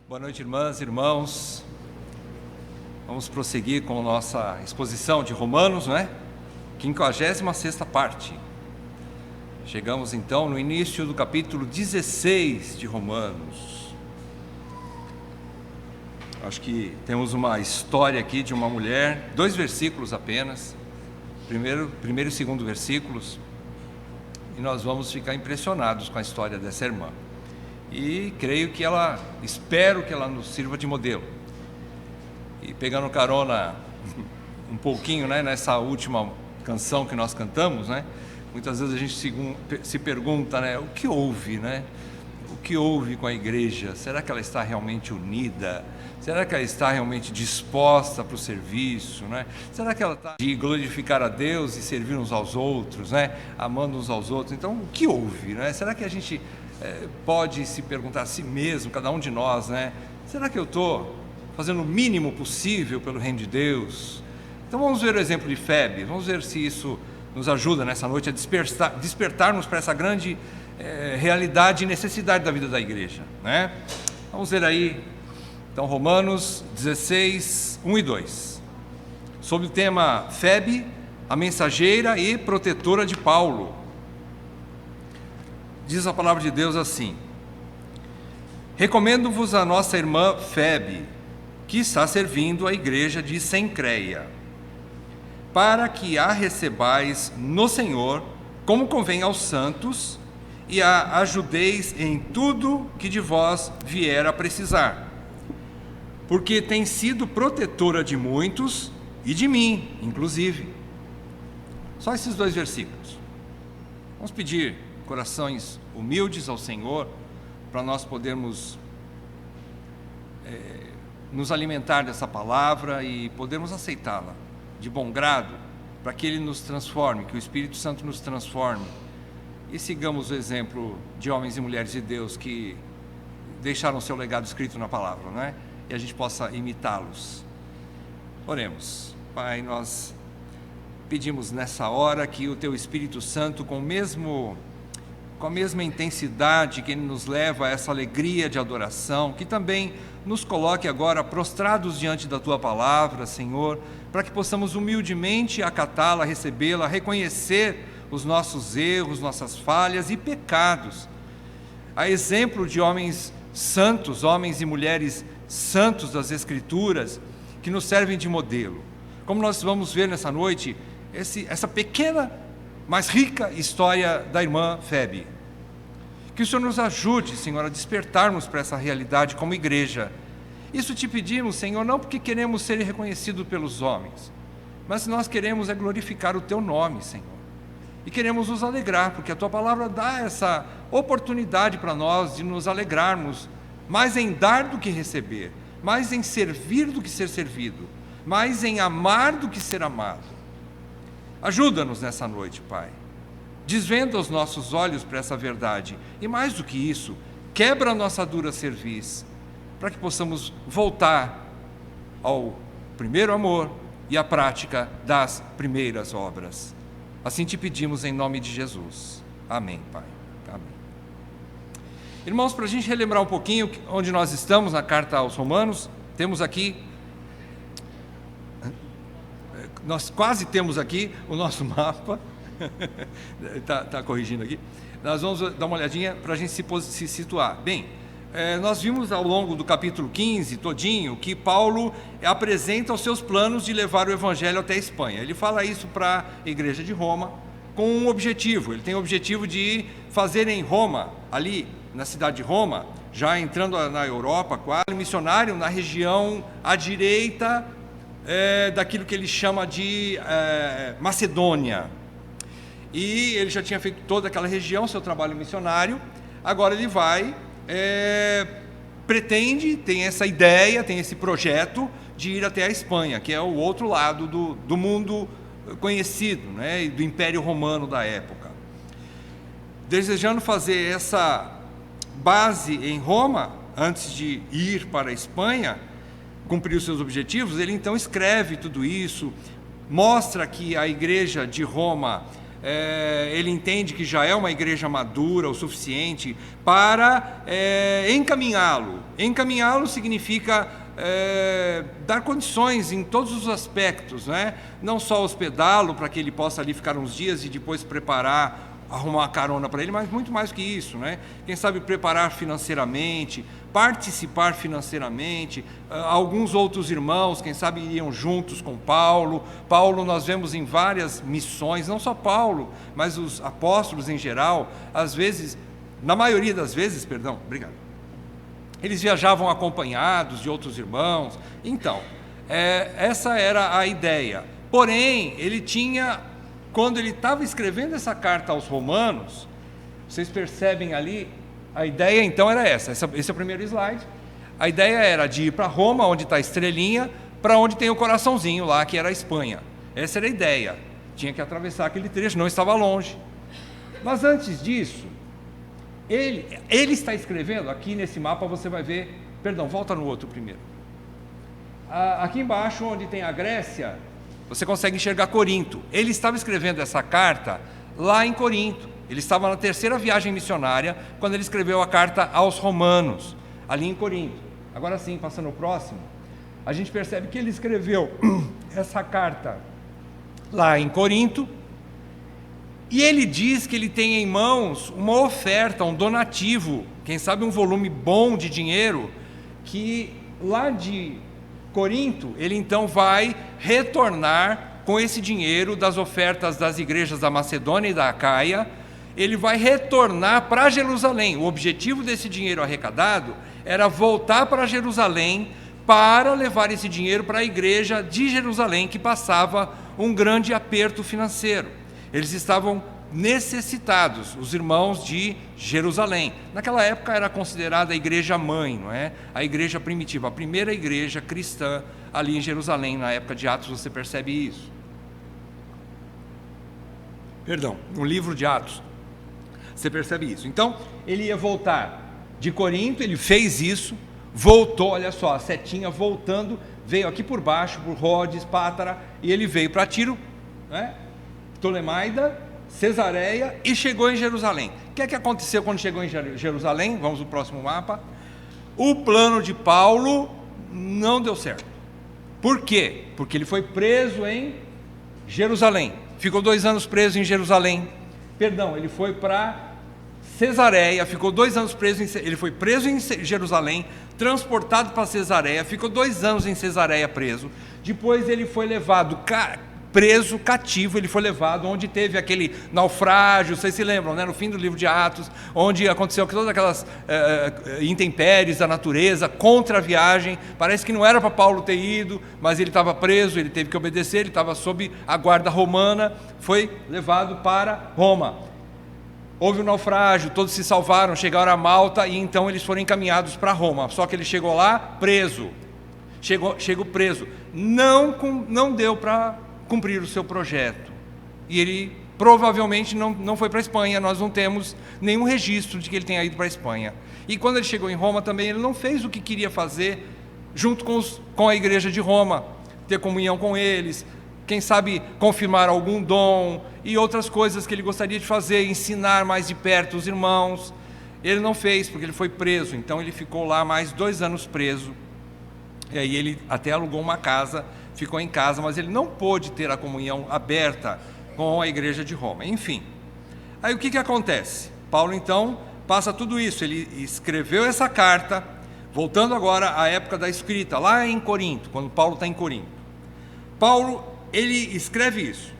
Boa noite, irmãs e irmãos. Vamos prosseguir com a nossa exposição de Romanos, não é? 56ª parte. Chegamos então no início do capítulo 16 de Romanos. Acho que temos uma história aqui de uma mulher, 2 versículos apenas, primeiro e segundo versículos, e nós vamos ficar impressionados com a história dessa irmã. E espero que ela nos sirva de modelo. E pegando carona um pouquinho, né, nessa última canção que nós cantamos, né, muitas vezes a gente se pergunta, né, o que houve, né? O que houve com a igreja? Será que ela está realmente unida? Será que ela está realmente disposta para o serviço, né? Será que ela está de glorificar a Deus e servir uns aos outros, né? Amando uns aos outros? Então, o que houve, né? Será que a gente pode se perguntar a si mesmo, cada um de nós, né? Será que eu estou fazendo o mínimo possível pelo reino de Deus? Então vamos ver o exemplo de Febe, vamos ver se isso nos ajuda nessa noite a despertarmos para essa grande realidade e necessidade da vida da igreja, né? Vamos ver aí, então, Romanos 16, 1 e 2, sobre o tema Febe, a mensageira e protetora de Paulo. Diz a palavra de Deus assim: recomendo-vos a nossa irmã Febe, que está servindo a igreja de Cencreia, para que a recebais no Senhor, como convém aos santos, e a ajudeis em tudo que de vós vier a precisar, porque tem sido protetora de muitos, e de mim, inclusive. Só esses 2 versículos. Vamos pedir corações humildes ao Senhor, para nós podermos nos alimentar dessa palavra e podermos aceitá-la de bom grado, para que Ele nos transforme, que o Espírito Santo nos transforme, e sigamos o exemplo de homens e mulheres de Deus que deixaram seu legado escrito na palavra, não é? E a gente possa imitá-los. Oremos. Pai, nós pedimos nessa hora que o Teu Espírito Santo, com a mesma intensidade que Ele nos leva a essa alegria de adoração, que também nos coloque agora prostrados diante da Tua palavra, Senhor, para que possamos humildemente acatá-la, recebê-la, reconhecer os nossos erros, nossas falhas e pecados, a exemplo de homens santos, homens e mulheres santos das Escrituras, que nos servem de modelo. Como nós vamos ver nessa noite, essa pequena, mas rica história da irmã Febe. Que o Senhor nos ajude, Senhor, a despertarmos para essa realidade como igreja. Isso te pedimos, Senhor, não porque queremos ser reconhecidos pelos homens, mas nós queremos glorificar o Teu nome, Senhor. E queremos nos alegrar, porque a Tua palavra dá essa oportunidade para nós de nos alegrarmos, mais em dar do que receber, mais em servir do que ser servido, mais em amar do que ser amado. Ajuda-nos nessa noite, Pai. Desvenda os nossos olhos para essa verdade. E mais do que isso, quebra a nossa dura cerviz, para que possamos voltar ao primeiro amor e à prática das primeiras obras. Assim te pedimos em nome de Jesus. Amém, Pai. Amém. Irmãos, para a gente relembrar um pouquinho onde nós estamos na carta aos Romanos, nós quase temos aqui o nosso mapa. Está corrigindo aqui. Nós vamos dar uma olhadinha para a gente se situar. Bem, nós vimos ao longo do capítulo 15 todinho que Paulo apresenta os seus planos de levar o evangelho até a Espanha. Ele fala isso para a igreja de Roma com um objetivo. Ele tem o objetivo de fazer em Roma, ali na cidade de Roma, já entrando na Europa, quase missionário na região à direita daquilo que ele chama de Macedônia. E ele já tinha feito toda aquela região, seu trabalho missionário. Agora ele vai, tem essa ideia, tem esse projeto de ir até a Espanha, que é o outro lado do mundo conhecido, né, e do Império Romano da época. Desejando fazer essa base em Roma, antes de ir para a Espanha, cumprir os seus objetivos, ele então escreve tudo isso, mostra que a igreja de Roma ele entende que já é uma igreja madura o suficiente para encaminhá-lo. Encaminhá-lo significa dar condições em todos os aspectos, né? Não só hospedá-lo para que ele possa ali ficar uns dias e depois arrumar uma carona para ele, mas muito mais que isso, né? Quem sabe preparar financeiramente, participar financeiramente. Alguns outros irmãos, quem sabe, iriam juntos com Paulo. Paulo nós vemos em várias missões, não só Paulo, mas os apóstolos em geral, às vezes, na maioria das vezes, perdão, obrigado, eles viajavam acompanhados de outros irmãos. Então, essa era a ideia. Porém, ele tinha, quando ele estava escrevendo essa carta aos romanos, vocês percebem ali, a ideia então era esse é o primeiro slide. A ideia era de ir para Roma, onde está a estrelinha, para onde tem o coraçãozinho lá, que era a Espanha. Essa era a ideia. Tinha que atravessar aquele trecho, não estava longe. Mas antes disso, ele está escrevendo, aqui nesse mapa você vai ver, perdão, volta no outro primeiro. Aqui embaixo, onde tem a Grécia, você consegue enxergar Corinto. Ele estava escrevendo essa carta lá em Corinto. Ele estava na terceira viagem missionária, quando ele escreveu a carta aos romanos, ali em Corinto. Agora sim, passando ao próximo, a gente percebe que ele escreveu essa carta lá em Corinto, e ele diz que ele tem em mãos uma oferta, um donativo, quem sabe um volume bom de dinheiro, que lá de Corinto, ele então vai retornar com esse dinheiro das ofertas das igrejas da Macedônia e da Acaia. Ele vai retornar para Jerusalém. O objetivo desse dinheiro arrecadado era voltar para Jerusalém para levar esse dinheiro para a igreja de Jerusalém, que passava um grande aperto financeiro. Eles estavam necessitados, os irmãos de Jerusalém. Naquela época era considerada a igreja mãe, não é? A igreja primitiva, a primeira igreja cristã ali em Jerusalém, na época de Atos, você percebe isso. Perdão, no livro de Atos, você percebe isso. Então, ele ia voltar de Corinto, ele fez isso, voltou, olha só, a setinha voltando, veio aqui por baixo, por Rhodes, Pátara, e ele veio para Tiro, né? Ptolemaida, Cesareia, e chegou em Jerusalém. O que é que aconteceu quando chegou em Jerusalém? Vamos no próximo mapa. O plano de Paulo não deu certo. Por quê? Porque ele foi preso em Jerusalém. Ficou 2 anos preso em Jerusalém. Perdão, ele foi para Cesareia, ficou 2 anos preso ele foi preso em Jerusalém, transportado para Cesareia, ficou 2 anos em Cesareia preso. Depois ele foi levado preso, cativo, ele foi levado onde teve aquele naufrágio, vocês se lembram, né? No fim do livro de Atos, onde aconteceu todas aquelas intempéries da natureza contra a viagem. Parece que não era para Paulo ter ido, mas ele estava preso, ele teve que obedecer, ele estava sob a guarda romana, foi levado para Roma. Houve um naufrágio, todos se salvaram, chegaram a Malta e então eles foram encaminhados para Roma. Só que ele chegou lá preso, chegou preso, não deu para cumprir o seu projeto, e ele provavelmente não foi para a Espanha. Nós não temos nenhum registro de que ele tenha ido para a Espanha. E quando ele chegou em Roma também, ele não fez o que queria fazer junto com a igreja de Roma, ter comunhão com eles, quem sabe confirmar algum dom e outras coisas que ele gostaria de fazer, ensinar mais de perto os irmãos. Ele não fez, porque ele foi preso. Então ele ficou lá mais 2 anos preso, e aí ele até alugou uma casa, ficou em casa, mas ele não pôde ter a comunhão aberta com a igreja de Roma. Enfim, aí o que acontece? Paulo então passa tudo isso, ele escreveu essa carta, voltando agora à época da escrita, lá em Corinto, quando Paulo está em Corinto. Paulo, ele escreve isso.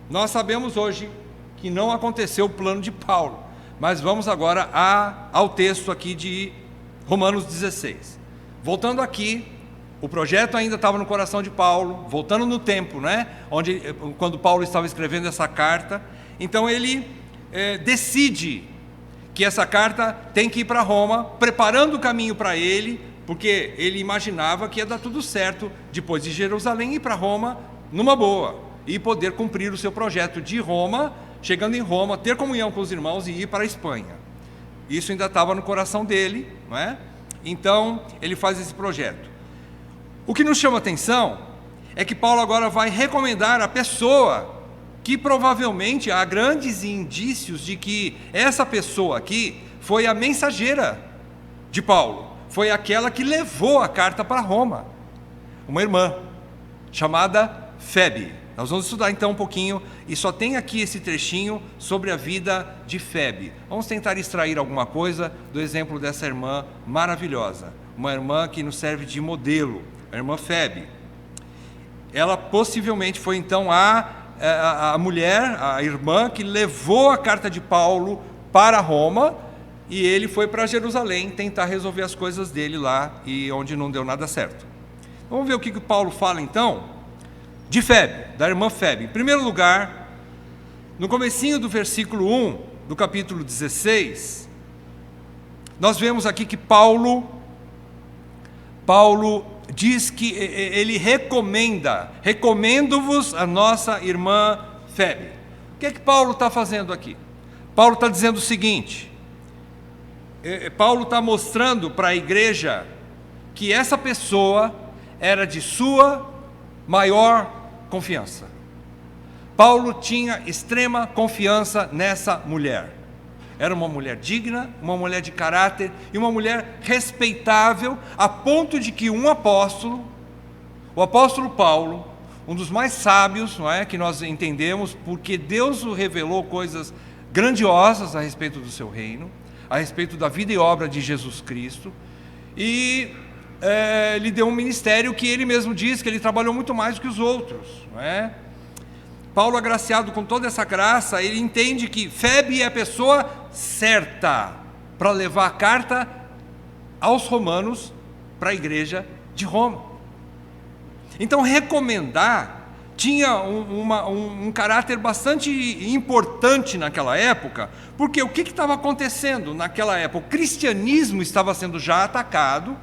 Nós sabemos hoje que não aconteceu o plano de Paulo, mas vamos agora ao texto aqui de Romanos 16. Voltando aqui, o projeto ainda estava no coração de Paulo, voltando no tempo, né? Quando Paulo estava escrevendo essa carta. Então ele decide que essa carta tem que ir para Roma, preparando o caminho para ele, porque ele imaginava que ia dar tudo certo depois de Jerusalém ir para Roma numa boa, e poder cumprir o seu projeto de Roma, chegando em Roma, ter comunhão com os irmãos e ir para a Espanha. Isso ainda estava no coração dele, não é? Então ele faz esse projeto. O que nos chama atenção é que Paulo agora vai recomendar a pessoa que provavelmente há grandes indícios de que essa pessoa aqui foi a mensageira de Paulo, foi aquela que levou a carta para Roma, uma irmã chamada Febe. Nós vamos estudar então um pouquinho, e só tem aqui esse trechinho sobre a vida de Febe. Vamos tentar extrair alguma coisa do exemplo dessa irmã maravilhosa, uma irmã que nos serve de modelo, a irmã Febe. Ela possivelmente foi então a mulher, a irmã que levou a carta de Paulo para Roma, e ele foi para Jerusalém tentar resolver as coisas dele lá, e onde não deu nada certo. Vamos ver o que Paulo fala então de Febe, da irmã Febe. Em primeiro lugar, no comecinho do versículo 1 do capítulo 16, nós vemos aqui que Paulo diz que ele recomendo-vos a nossa irmã Febe. O que é que Paulo está fazendo aqui? Paulo está dizendo o seguinte, Paulo está mostrando para a igreja que essa pessoa era de sua maior confiança. Paulo tinha extrema confiança nessa mulher. Era uma mulher digna, uma mulher de caráter e uma mulher respeitável, a ponto de que o apóstolo Paulo, um dos mais sábios, não é, que nós entendemos, porque Deus o revelou coisas grandiosas a respeito do seu reino, a respeito da vida e obra de Jesus Cristo, e lhe deu um ministério que ele mesmo diz que ele trabalhou muito mais do que os outros, não é? Paulo, agraciado com toda essa graça, ele entende que Febe é a pessoa certa para levar a carta aos romanos para a igreja de Roma. Então, recomendar tinha um caráter bastante importante naquela época, porque o que estava acontecendo naquela época? O cristianismo estava sendo já atacado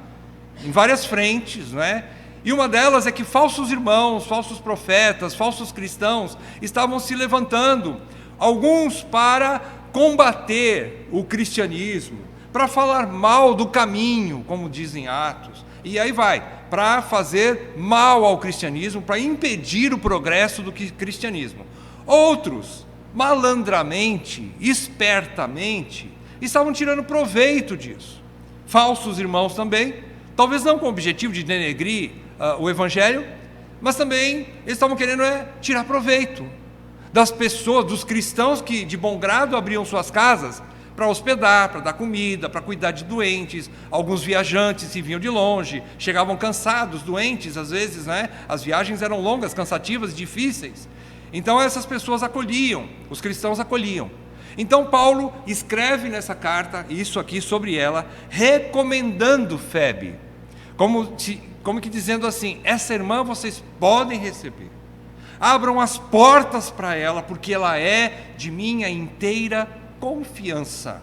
em várias frentes, não é? E uma delas é que falsos irmãos, falsos profetas, falsos cristãos estavam se levantando, alguns para combater o cristianismo, para falar mal do caminho, como dizem Atos, e aí vai, para fazer mal ao cristianismo, para impedir o progresso do cristianismo. Outros, malandramente, espertamente, estavam tirando proveito disso. Falsos irmãos também, talvez não com o objetivo de denegrir o evangelho, mas também eles estavam querendo tirar proveito das pessoas, dos cristãos que de bom grado abriam suas casas para hospedar, para dar comida, para cuidar de doentes. Alguns viajantes que vinham de longe, chegavam cansados, doentes, às vezes, né? As viagens eram longas, cansativas, difíceis. Então essas pessoas acolhiam, os cristãos acolhiam. Então Paulo escreve nessa carta, isso aqui sobre ela, recomendando Febe, como que dizendo assim, essa irmã vocês podem receber, abram as portas para ela, porque ela é de minha inteira confiança.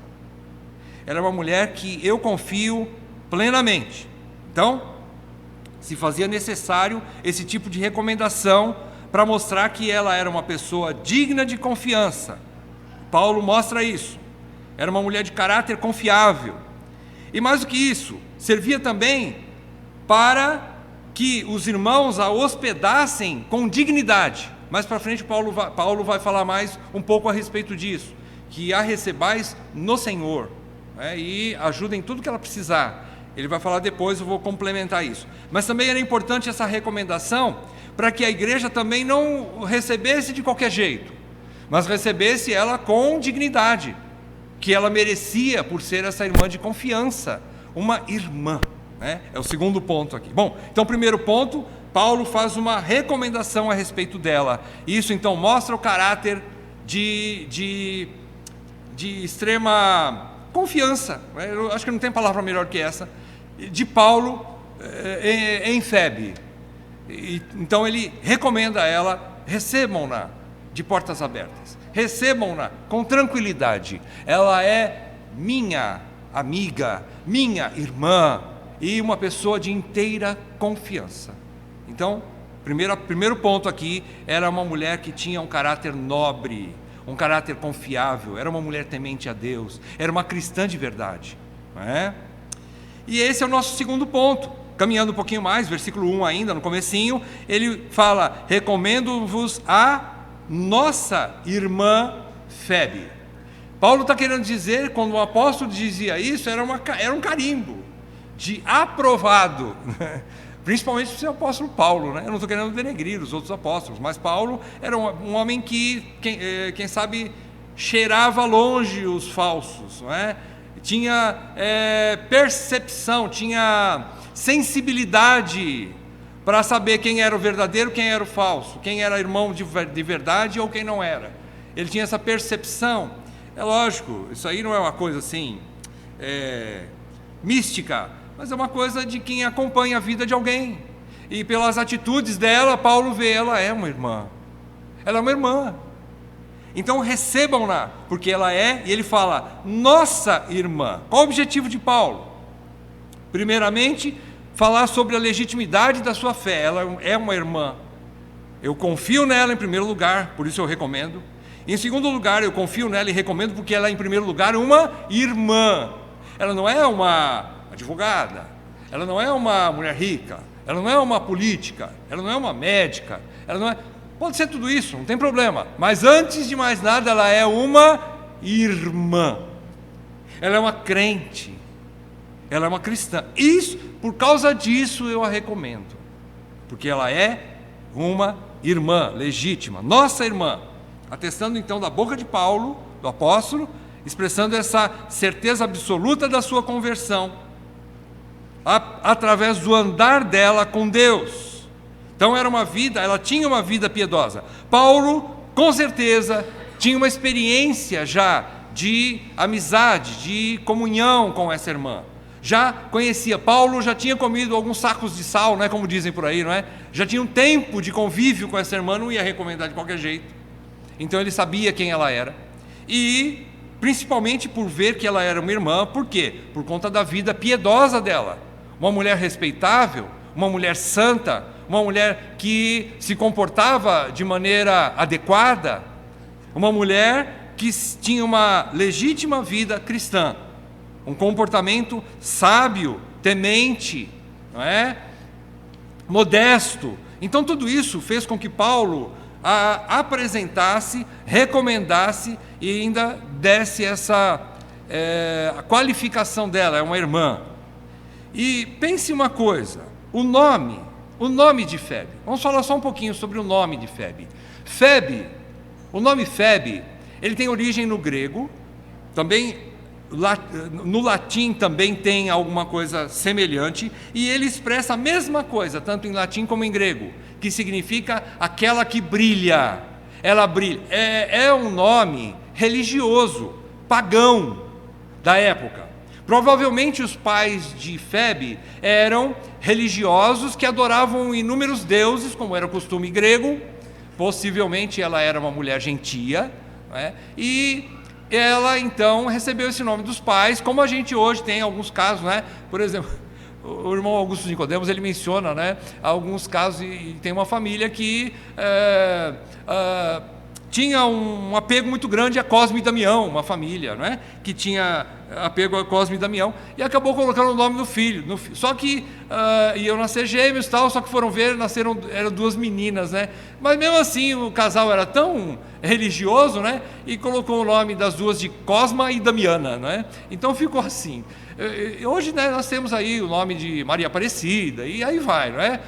Ela é uma mulher que eu confio plenamente. Então, se fazia necessário esse tipo de recomendação para mostrar que ela era uma pessoa digna de confiança. Paulo mostra isso. Era uma mulher de caráter confiável. E mais do que isso, servia também para que os irmãos a hospedassem com dignidade. Mais para frente Paulo vai falar mais um pouco a respeito disso, que a recebais no Senhor, né, e ajudem tudo que ela precisar. Ele vai falar depois, eu vou complementar isso. Mas também era importante essa recomendação para que a igreja também não recebesse de qualquer jeito, mas recebesse ela com dignidade, que ela merecia por ser essa irmã de confiança, uma irmã. É o segundo ponto aqui. Bom, então primeiro ponto, Paulo faz uma recomendação a respeito dela. Isso então mostra o caráter de extrema confiança, eu acho que não tem palavra melhor que essa, de Paulo em Febe. Então ele recomenda a ela, recebam-na de portas abertas, recebam-na com tranquilidade. Ela é minha amiga, minha irmã, e uma pessoa de inteira confiança. Então, primeiro ponto aqui, era uma mulher que tinha um caráter nobre, um caráter confiável, era uma mulher temente a Deus, era uma cristã de verdade, não é? E esse é o nosso segundo ponto. Caminhando um pouquinho mais, versículo 1 ainda, no comecinho, ele fala, recomendo-vos a nossa irmã Febe. Paulo está querendo dizer, quando o apóstolo dizia isso, era um carimbo de aprovado, principalmente para o apóstolo Paulo, né? Eu não estou querendo denegrir os outros apóstolos, mas Paulo era um homem que, quem sabe, cheirava longe os falsos, não é? Tinha percepção, tinha sensibilidade para saber quem era o verdadeiro, quem era o falso, quem era irmão de verdade ou quem não era. Ele tinha essa percepção. É lógico, isso aí não é uma coisa assim mística, mas é uma coisa de quem acompanha a vida de alguém. E pelas atitudes dela, Paulo vê, ela é uma irmã. Ela é uma irmã. Então recebam-na, porque ela é, e ele fala, nossa irmã. Qual o objetivo de Paulo? Primeiramente, falar sobre a legitimidade da sua fé. Ela é uma irmã. Eu confio nela em primeiro lugar, por isso eu recomendo. Em segundo lugar, eu confio nela e recomendo porque ela é, em primeiro lugar, uma irmã. Ela não é uma advogada, ela não é uma mulher rica, ela não é uma política, ela não é uma médica, ela não é... Pode ser tudo isso, não tem problema. Mas antes de mais nada, ela é uma irmã. Ela é uma crente. Ela é uma cristã. Isso, por causa disso, eu a recomendo. Porque ela é uma irmã legítima, nossa irmã. Atestando então da boca de Paulo, do apóstolo, expressando essa certeza absoluta da sua conversão, através do andar dela com Deus. Então ela tinha uma vida piedosa. Paulo, com certeza, tinha uma experiência já de amizade, de comunhão com essa irmã. Já conhecia, Paulo já tinha comido alguns sacos de sal, né, como dizem por aí, não é? Já tinha um tempo de convívio com essa irmã, não ia recomendar de qualquer jeito. Então ele sabia quem ela era, e principalmente por ver que ela era uma irmã. Por quê? Por conta da vida piedosa dela, uma mulher respeitável, uma mulher santa, uma mulher que se comportava de maneira adequada, uma mulher que tinha uma legítima vida cristã, um comportamento sábio, temente, não é? Modesto. Então tudo isso fez com que Paulo a apresentasse, recomendasse e ainda desse essa a qualificação dela, é uma irmã. E pense uma coisa, o nome de Febe, vamos falar só um pouquinho sobre o nome de Febe. Febe, o nome Febe, ele tem origem no grego, também no latim também tem alguma coisa semelhante, e ele expressa a mesma coisa, tanto em latim como em grego, que significa aquela que brilha. Ela brilha. É um nome religioso, pagão da época. Provavelmente os pais de Febe eram religiosos que adoravam inúmeros deuses, como era o costume grego. Possivelmente ela era uma mulher gentia, né? E ela então recebeu esse nome dos pais, como a gente hoje tem alguns casos, né? Por exemplo, o irmão Augusto de Nicodemos, ele menciona, né, alguns casos, e tem uma família que tinha um apego muito grande a Cosme e Damião, uma família, né, que tinha apego a Cosme e Damião, e acabou colocando o nome do filho. Só que iam nascer gêmeos e tal, só que foram ver, eram duas meninas, né? Mas mesmo assim o casal era tão religioso, né? E colocou o nome das duas de Cosma e Damiana, né? Então ficou assim. Hoje, né, nós temos aí o nome de Maria Aparecida, e aí vai, não é?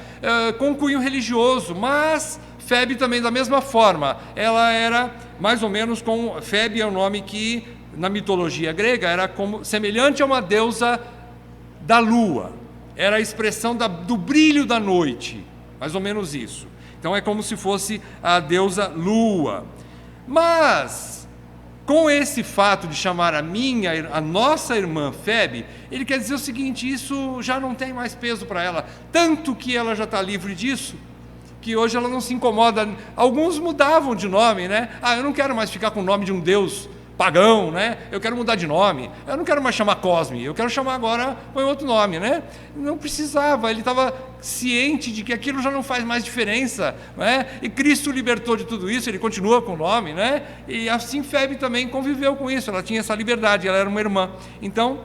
Com cunho religioso, mas Febe também da mesma forma. Ela era mais ou menos como... Febe é um nome que, na mitologia grega, era como semelhante a uma deusa da lua. Era a expressão do brilho da noite, mais ou menos isso. Então é como se fosse a deusa lua. Mas, com esse fato de chamar a nossa irmã Febe, ele quer dizer o seguinte: isso já não tem mais peso para ela, tanto que ela já está livre disso, que hoje ela não se incomoda. Alguns mudavam de nome, né? Eu não quero mais ficar com o nome de um deus pagão, né? Eu quero mudar de nome, eu não quero mais chamar Cosme, eu quero chamar agora, põe outro nome, né? Não precisava, ele estava ciente de que aquilo já não faz mais diferença, né? E Cristo libertou de tudo isso, ele continua com o nome, né? E assim Febe também conviveu com isso, ela tinha essa liberdade, ela era uma irmã. Então,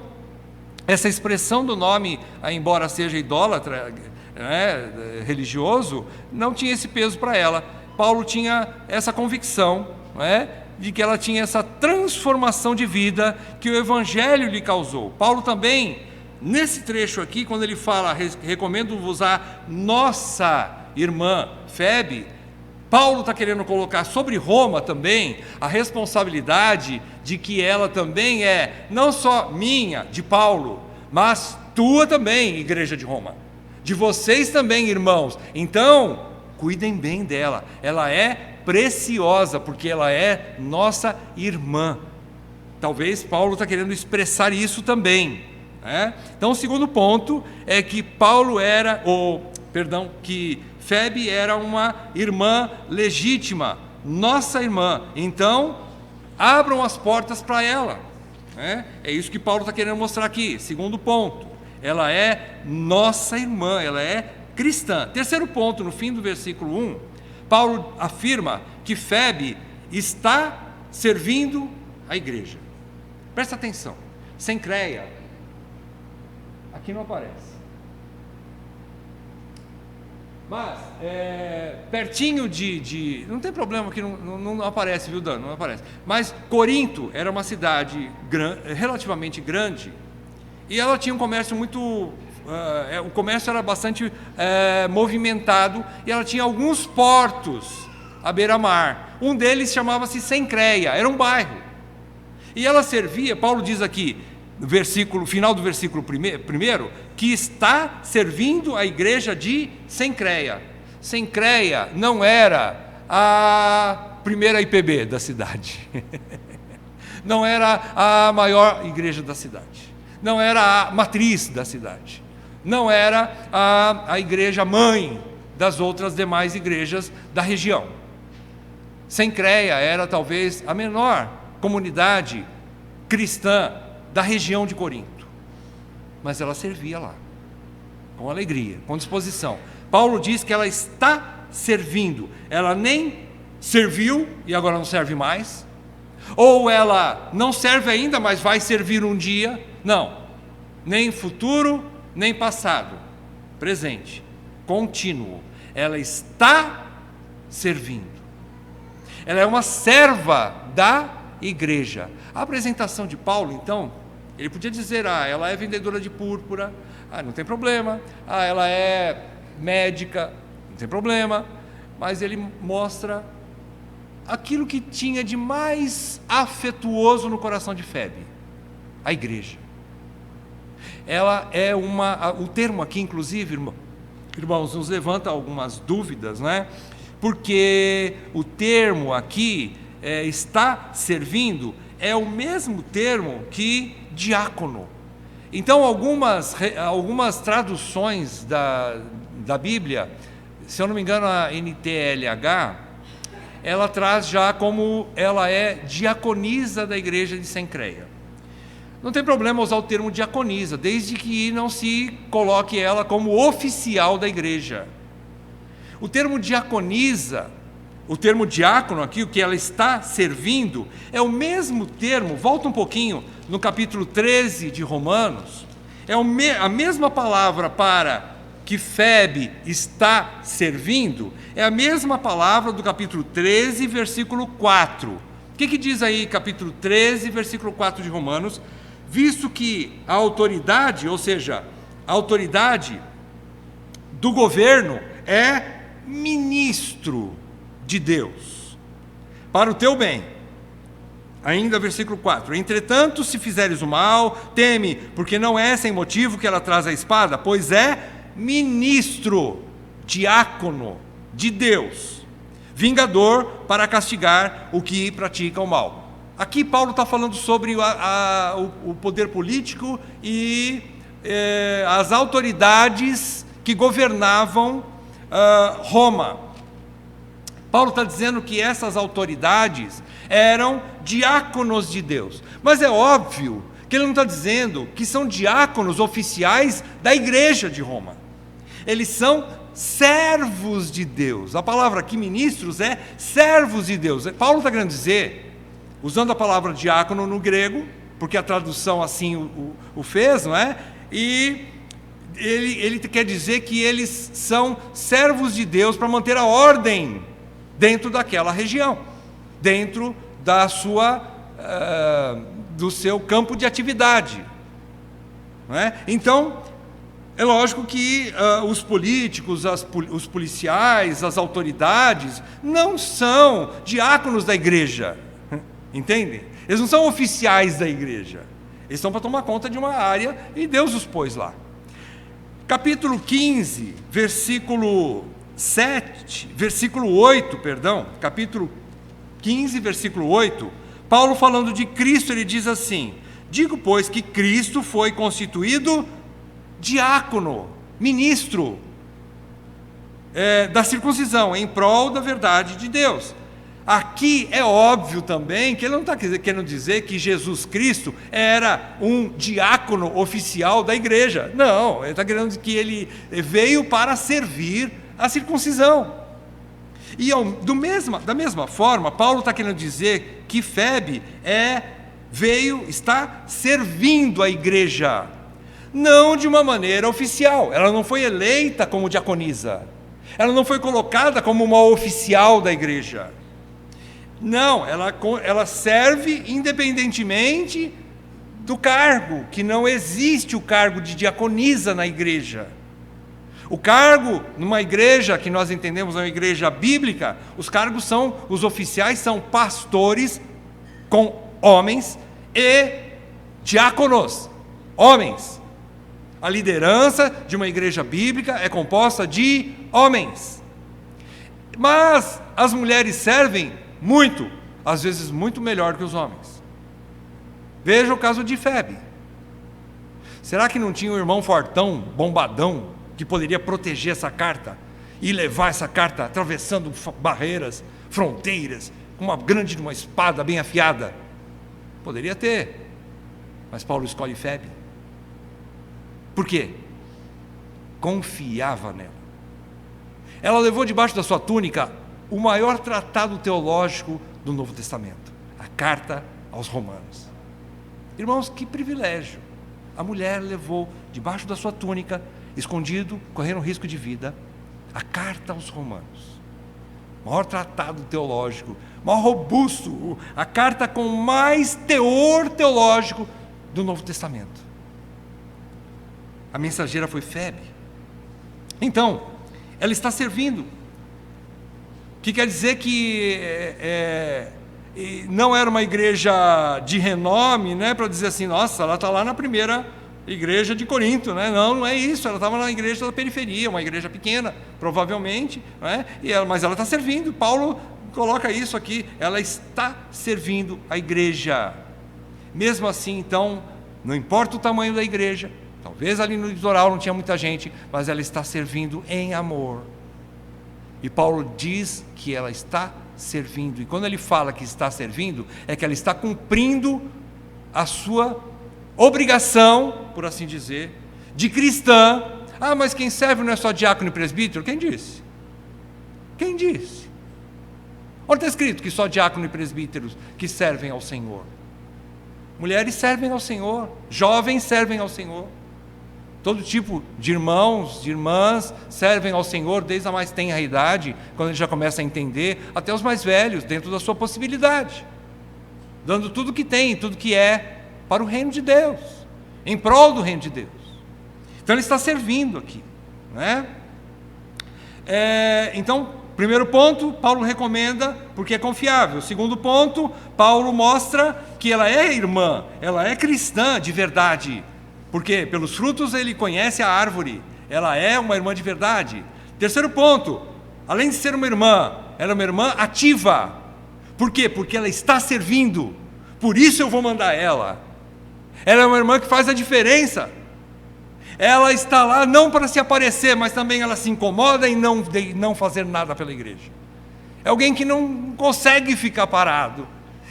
essa expressão do nome, embora seja idólatra, né, religioso, não tinha esse peso para ela. Paulo tinha essa convicção, não é? De que ela tinha essa transformação de vida que o Evangelho lhe causou. Paulo também, nesse trecho aqui, quando ele fala, recomendo-vos a nossa irmã Febe, Paulo está querendo colocar sobre Roma também a responsabilidade de que ela também é, não só minha, de Paulo, mas tua também, igreja de Roma. De vocês também, irmãos. Então, cuidem bem dela. Ela é preciosa, porque ela é nossa irmã. Talvez Paulo está querendo expressar isso também, né? Então, o segundo ponto é que que Febe era uma irmã legítima, nossa irmã. Então, abram as portas para ela, né? É isso que Paulo está querendo mostrar aqui. Segundo ponto, ela é nossa irmã, ela é cristã. Terceiro ponto, no fim do versículo 1, Paulo afirma que Febe está servindo a igreja. Presta atenção, Cencreia, aqui não aparece. Mas, pertinho não tem problema que não aparece, viu, Dan? Não aparece. Mas Corinto era uma cidade relativamente grande, e ela tinha um comércio muito... o comércio era bastante movimentado, e ela tinha alguns portos à beira-mar. Um deles chamava-se Cencreia, era um bairro. E ela servia, Paulo diz aqui, no final do versículo primeiro, que está servindo a igreja de Cencreia. Cencreia não era a primeira IPB da cidade, não era a maior igreja da cidade, não era a matriz da cidade, não era a igreja mãe das outras demais igrejas da região. Cencreia era talvez a menor comunidade cristã da região de Corinto, mas ela servia lá, com alegria, com disposição. Paulo diz que ela está servindo, ela nem serviu e agora não serve mais, ou ela não serve ainda, mas vai servir um dia. Não, nem futuro, nem passado, presente, contínuo. Ela está servindo. Ela é uma serva da igreja. A apresentação de Paulo, então, ele podia dizer, ela é vendedora de púrpura, não tem problema, ela é médica, não tem problema, mas ele mostra aquilo que tinha de mais afetuoso no coração de Febe, a igreja. Ela é o termo aqui, inclusive, irmãos, nos levanta algumas dúvidas, né? Porque o termo aqui, está servindo, é o mesmo termo que diácono. Então, algumas traduções da Bíblia, se eu não me engano, a NTLH, ela traz já como ela é diaconisa da igreja de Cencreia. Não tem problema usar o termo diaconisa, desde que não se coloque ela como oficial da igreja. O termo diaconisa, o termo diácono aqui, o que ela está servindo, é o mesmo termo, volta um pouquinho, no capítulo 13 de Romanos, é a mesma palavra para que Febe está servindo, é a mesma palavra do capítulo 13, versículo 4. O que diz aí, capítulo 13, versículo 4 de Romanos? Visto que a autoridade, ou seja, a autoridade do governo é ministro de Deus, para o teu bem. Ainda versículo 4: entretanto, se fizeres o mal, teme, porque não é sem motivo que ela traz a espada, pois é ministro, diácono de Deus, vingador para castigar o que pratica o mal. Aqui Paulo está falando sobre o poder político e as autoridades que governavam Roma. Paulo está dizendo que essas autoridades eram diáconos de Deus, mas é óbvio que ele não está dizendo que são diáconos oficiais da igreja de Roma. Eles são servos de Deus. A palavra aqui, ministros, é servos de Deus. Paulo está querendo dizer, usando a palavra diácono no grego, porque a tradução assim o fez, não é? E ele quer dizer que eles são servos de Deus para manter a ordem dentro daquela região, dentro do seu campo de atividade. Não é? Então, é lógico que os políticos, os policiais, as autoridades não são diáconos da igreja, entendem? Eles não são oficiais da igreja, eles estão para tomar conta de uma área e Deus os pôs lá. Capítulo 15, versículo 8, capítulo 15, versículo 8, Paulo falando de Cristo, ele diz assim: digo, pois, que Cristo foi constituído diácono, ministro da circuncisão, em prol da verdade de Deus. Aqui é óbvio também que ele não está querendo dizer que Jesus Cristo era um diácono oficial da igreja. Não, ele está querendo dizer que ele veio para servir a circuncisão. E da mesma forma, Paulo está querendo dizer que Febe está servindo a igreja, não de uma maneira oficial. Ela não foi eleita como diaconisa, ela não foi colocada como uma oficial da igreja. Não, ela serve independentemente do cargo, que não existe o cargo de diaconisa na igreja. O cargo numa igreja que nós entendemos uma igreja bíblica, os oficiais são pastores com homens e diáconos, homens. A liderança de uma igreja bíblica é composta de homens. Mas as mulheres servem muito, às vezes muito melhor que os homens. Veja o caso de Febe. Será que não tinha um irmão fortão, bombadão, que poderia proteger essa carta e levar essa carta atravessando barreiras, fronteiras, com uma espada bem afiada? Poderia ter, mas Paulo escolhe Febe. Por quê? Confiava nela. Ela levou debaixo da sua túnica o maior tratado teológico do Novo Testamento, a carta aos Romanos. Irmãos, que privilégio! A mulher levou debaixo da sua túnica, escondido, correndo risco de vida, a carta aos Romanos. Maior tratado teológico, maior robusto, a carta com mais teor teológico do Novo Testamento. A mensageira foi Febe. Então, ela está servindo. O que quer dizer que não era uma igreja de renome, né, para dizer assim, nossa, ela está lá na primeira igreja de Corinto, né? Não é isso, ela estava na igreja da periferia, uma igreja pequena, provavelmente, né? Mas ela está servindo. Paulo coloca isso aqui, ela está servindo a igreja. Mesmo assim, então, não importa o tamanho da igreja, talvez ali no litoral não tinha muita gente, mas ela está servindo em amor. E Paulo diz que ela está servindo, e quando ele fala que está servindo, é que ela está cumprindo a sua obrigação, por assim dizer, de cristã. Ah, mas quem serve não é só diácono e presbítero? Quem disse? Quem disse? Onde está escrito que só diácono e presbíteros que servem ao Senhor? Mulheres servem ao Senhor, jovens servem ao Senhor, todo tipo de irmãos, de irmãs servem ao Senhor, desde a mais tenra idade, quando ele já começa a entender, até os mais velhos, dentro da sua possibilidade, dando tudo que tem, tudo que é, para o reino de Deus, em prol do reino de Deus. Então ele está servindo aqui, né? Então, primeiro ponto, Paulo recomenda porque é confiável. Segundo ponto, Paulo mostra que ela é irmã, ela é cristã de verdade. Porque pelos frutos ele conhece a árvore, ela é uma irmã de verdade. Terceiro ponto, além de ser uma irmã, ela é uma irmã ativa. Por quê? Porque ela está servindo, por isso eu vou mandar ela. Ela é uma irmã que faz a diferença. Ela está lá não para se aparecer, mas também ela se incomoda em não fazer nada pela igreja. É alguém que não consegue ficar parado.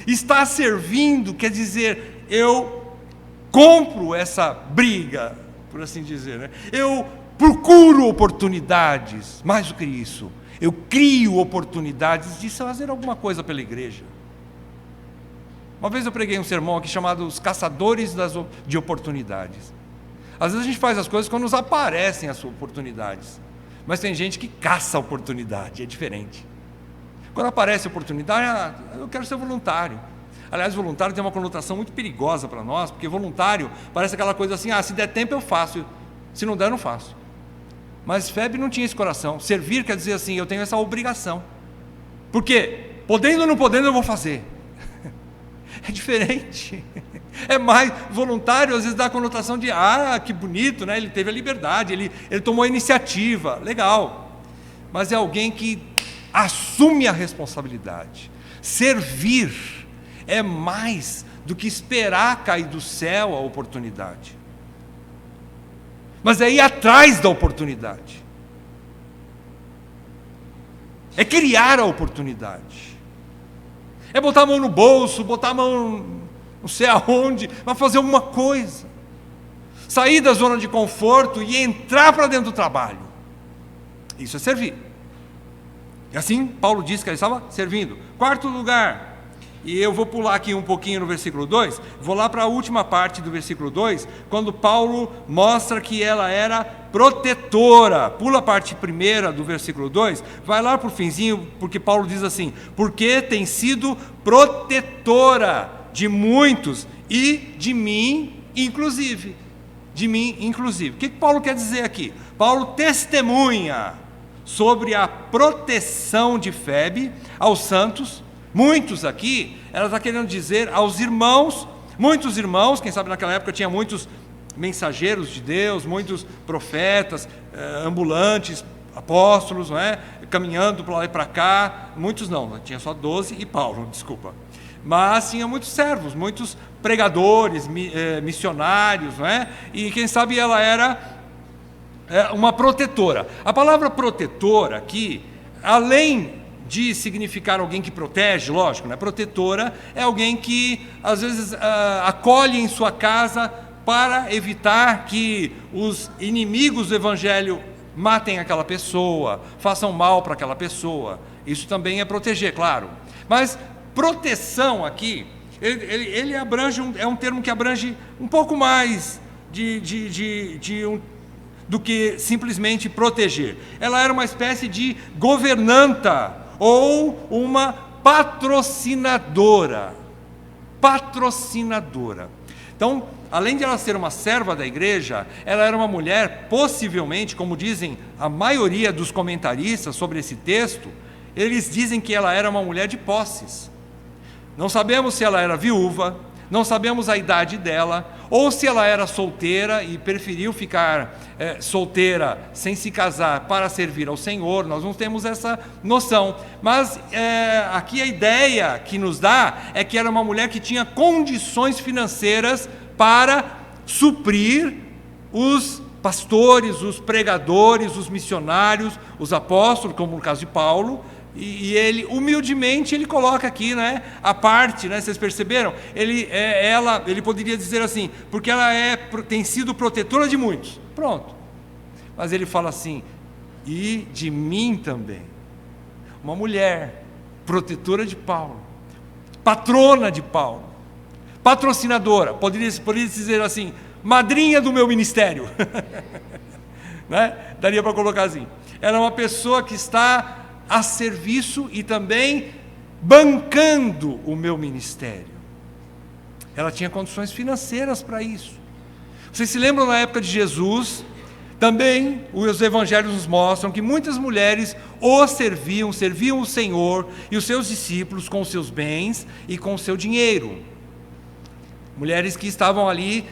Está servindo, quer dizer, eu compro essa briga, por assim dizer, né? Eu procuro oportunidades, mais do que isso, eu crio oportunidades de fazer alguma coisa pela igreja. Uma vez eu preguei um sermão aqui chamado Os Caçadores de Oportunidades. Às vezes a gente faz as coisas quando nos aparecem as oportunidades, mas tem gente que caça a oportunidade, é diferente. Quando aparece a oportunidade, eu quero ser voluntário. Aliás, voluntário tem uma conotação muito perigosa para nós, porque voluntário parece aquela coisa assim, se der tempo eu faço, se não der eu não faço. Mas Febe não tinha esse coração. Servir quer dizer assim, eu tenho essa obrigação. Por quê? Podendo ou não podendo eu vou fazer. É diferente. É mais voluntário, às vezes dá a conotação de que bonito, né? Ele teve a liberdade, ele tomou a iniciativa, legal. Mas é alguém que assume a responsabilidade. Servir é mais do que esperar cair do céu a oportunidade, mas é ir atrás da oportunidade, é criar a oportunidade, é botar a mão no bolso, botar a mão não sei aonde, mas fazer alguma coisa, sair da zona de conforto e entrar para dentro do trabalho. Isso é servir. E assim Paulo disse que ele estava servindo. Quarto lugar, e eu vou pular aqui um pouquinho no versículo 2, vou lá para a última parte do versículo 2, quando Paulo mostra que ela era protetora. Pula a parte primeira do versículo 2, vai lá para o finzinho, porque Paulo diz assim, porque tem sido protetora de muitos e de mim inclusive. De mim inclusive. O que Paulo quer dizer aqui? Paulo testemunha sobre a proteção de Febe aos santos. Muitos aqui, ela está querendo dizer aos irmãos, muitos irmãos, quem sabe naquela época tinha muitos mensageiros de Deus, muitos profetas, ambulantes, apóstolos, não é? Caminhando para lá e para cá, muitos não, tinha só 12 e Paulo, desculpa. Mas tinha muitos servos, muitos pregadores, missionários, não é? E quem sabe ela era uma protetora. A palavra protetora aqui, além de significar alguém que protege, lógico, né? Protetora é alguém que às vezes acolhe em sua casa para evitar que os inimigos do evangelho matem aquela pessoa, façam mal para aquela pessoa. Isso também é proteger, claro. Mas proteção aqui, ele abrange, é um termo que abrange um pouco mais do que simplesmente proteger. Ela era uma espécie de governanta, ou uma patrocinadora. Patrocinadora. Então, além de ela ser uma serva da igreja, ela era uma mulher, possivelmente, como dizem a maioria dos comentaristas sobre esse texto, eles dizem que ela era uma mulher de posses. Não sabemos se ela era viúva, não sabemos a idade dela, ou se ela era solteira e preferiu ficar solteira sem se casar para servir ao Senhor. Nós não temos essa noção, mas aqui a ideia que nos dá é que era uma mulher que tinha condições financeiras para suprir os pastores, os pregadores, os missionários, os apóstolos, como no caso de Paulo. E ele, humildemente, ele coloca aqui, né, a parte, né, vocês perceberam? Ele poderia dizer assim, porque ela tem sido protetora de muitos, pronto. Mas ele fala assim, e de mim também. Uma mulher, protetora de Paulo, patrona de Paulo, patrocinadora, poderia dizer assim, madrinha do meu ministério. Né? Daria para colocar assim. Ela é uma pessoa que está a serviço e também bancando o meu ministério. Ela tinha condições financeiras para isso. Vocês se lembram na época de Jesus? Também os evangelhos nos mostram que muitas mulheres serviam o Senhor e os seus discípulos com os seus bens e com o seu dinheiro. Mulheres que estavam ali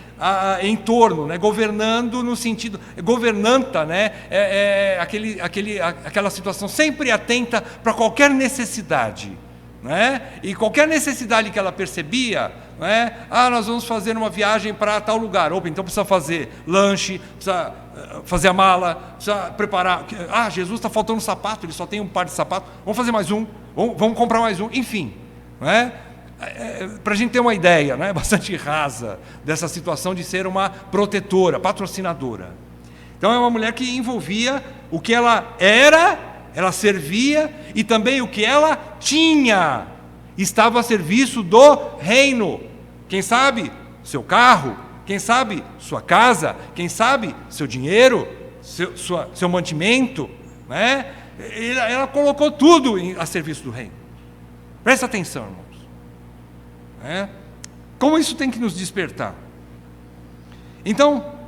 em torno, né, governando no sentido, governanta, né, aquela situação sempre atenta para qualquer necessidade, né, e qualquer necessidade que ela percebia, né, nós vamos fazer uma viagem para tal lugar, opa, então precisa fazer lanche, precisa fazer a mala, precisa preparar, Jesus está faltando um sapato, ele só tem um par de sapatos, vamos fazer mais um, vamos comprar mais um, enfim, né? Para a gente ter uma ideia, né, bastante rasa dessa situação de ser uma protetora, patrocinadora. Então é uma mulher que envolvia o que ela era, ela servia, e também o que ela tinha, estava a serviço do reino. Quem sabe seu carro, quem sabe sua casa, quem sabe seu dinheiro, seu mantimento, né? Ela colocou tudo a serviço do reino. Presta atenção, irmãos. Como isso tem que nos despertar? Então,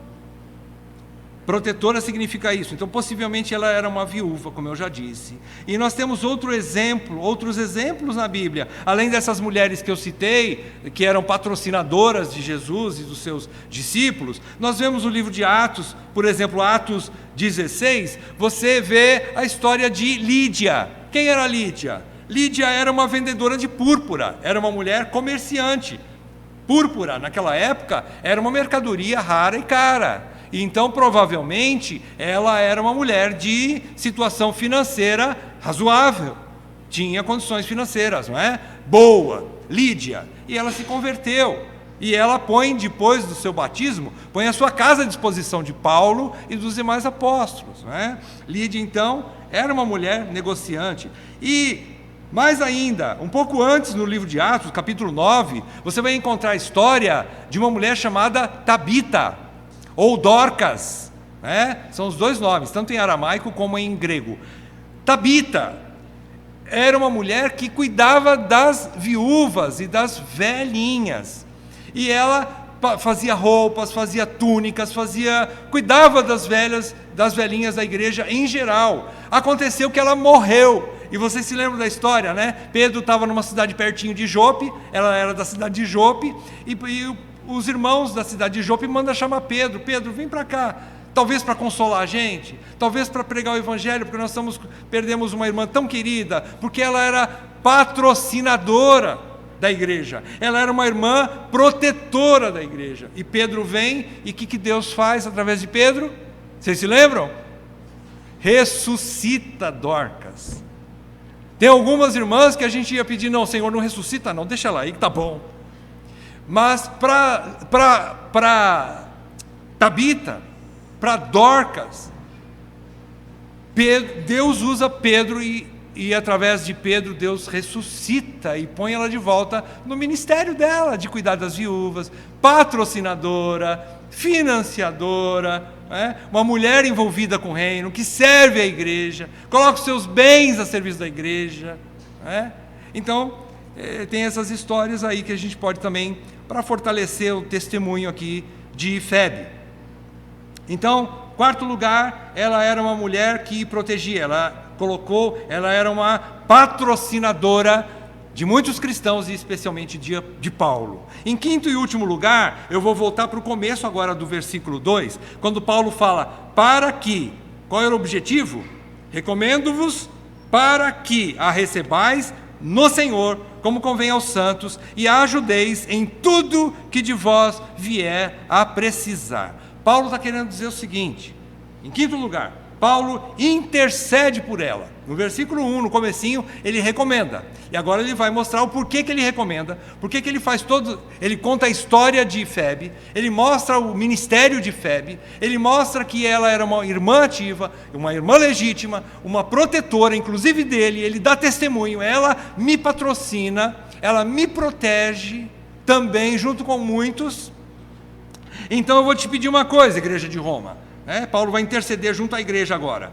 protetora significa isso. Então, possivelmente ela era uma viúva, como eu já disse. E nós temos outros exemplos na Bíblia, além dessas mulheres que eu citei, que eram patrocinadoras de Jesus e dos seus discípulos. Nós vemos o livro de Atos, por exemplo, Atos 16, você vê a história de Lídia. Quem era Lídia? Lídia era uma vendedora de púrpura, era uma mulher comerciante. Púrpura, naquela época, era uma mercadoria rara e cara. Então, provavelmente, ela era uma mulher de situação financeira razoável. Tinha condições financeiras, não é? Boa, Lídia. E ela se converteu. E ela põe, depois do seu batismo, põe a sua casa à disposição de Paulo e dos demais apóstolos, não é? Lídia, então, era uma mulher negociante. E mais ainda, um pouco antes no livro de Atos, capítulo 9, você vai encontrar a história de uma mulher chamada Tabita, ou Dorcas, né? São os dois nomes, tanto em aramaico como em grego. Tabita era uma mulher que cuidava das viúvas e das velhinhas, e ela fazia roupas, fazia túnicas, cuidava das velhinhas da igreja em geral. Aconteceu que ela morreu. E vocês se lembram da história, né? Pedro estava numa cidade pertinho de Jope, ela era da cidade de Jope, e os irmãos da cidade de Jope mandam chamar Pedro. Pedro, vem para cá, talvez para consolar a gente, talvez para pregar o evangelho, porque nós perdemos uma irmã tão querida, porque ela era patrocinadora da igreja, ela era uma irmã protetora da igreja. E Pedro vem, e o que Deus faz através de Pedro? Vocês se lembram? Ressuscita Dorcas. Tem algumas irmãs que a gente ia pedir, não, Senhor, não ressuscita não, deixa ela aí que tá bom. Mas para Tabita, para Dorcas, Deus usa Pedro e através de Pedro Deus ressuscita e põe ela de volta no ministério dela, de cuidar das viúvas, patrocinadora, financiadora, uma mulher envolvida com o reino, que serve a igreja, coloca os seus bens a serviço da igreja. Então, tem essas histórias aí que a gente pode também, para fortalecer o testemunho aqui de Febe. Então, quarto lugar, ela era uma mulher que protegia, ela era uma patrocinadora de muitos cristãos e especialmente de Paulo. Em quinto e último lugar, eu vou voltar para o começo agora do versículo 2, quando Paulo fala, qual era o objetivo? Recomendo-vos para que a recebais no Senhor, como convém aos santos, e a ajudeis em tudo que de vós vier a precisar. Paulo está querendo dizer o seguinte, em quinto lugar, Paulo intercede por ela. No versículo 1, no comecinho, ele recomenda. E agora ele vai mostrar o porquê que ele recomenda, porquê que ele faz ele conta a história de Febe, ele mostra o ministério de Febe, ele mostra que ela era uma irmã ativa, uma irmã legítima, uma protetora, inclusive dele, ele dá testemunho, ela me patrocina, ela me protege também, junto com muitos. Então eu vou te pedir uma coisa, igreja de Roma, Paulo vai interceder junto à igreja agora.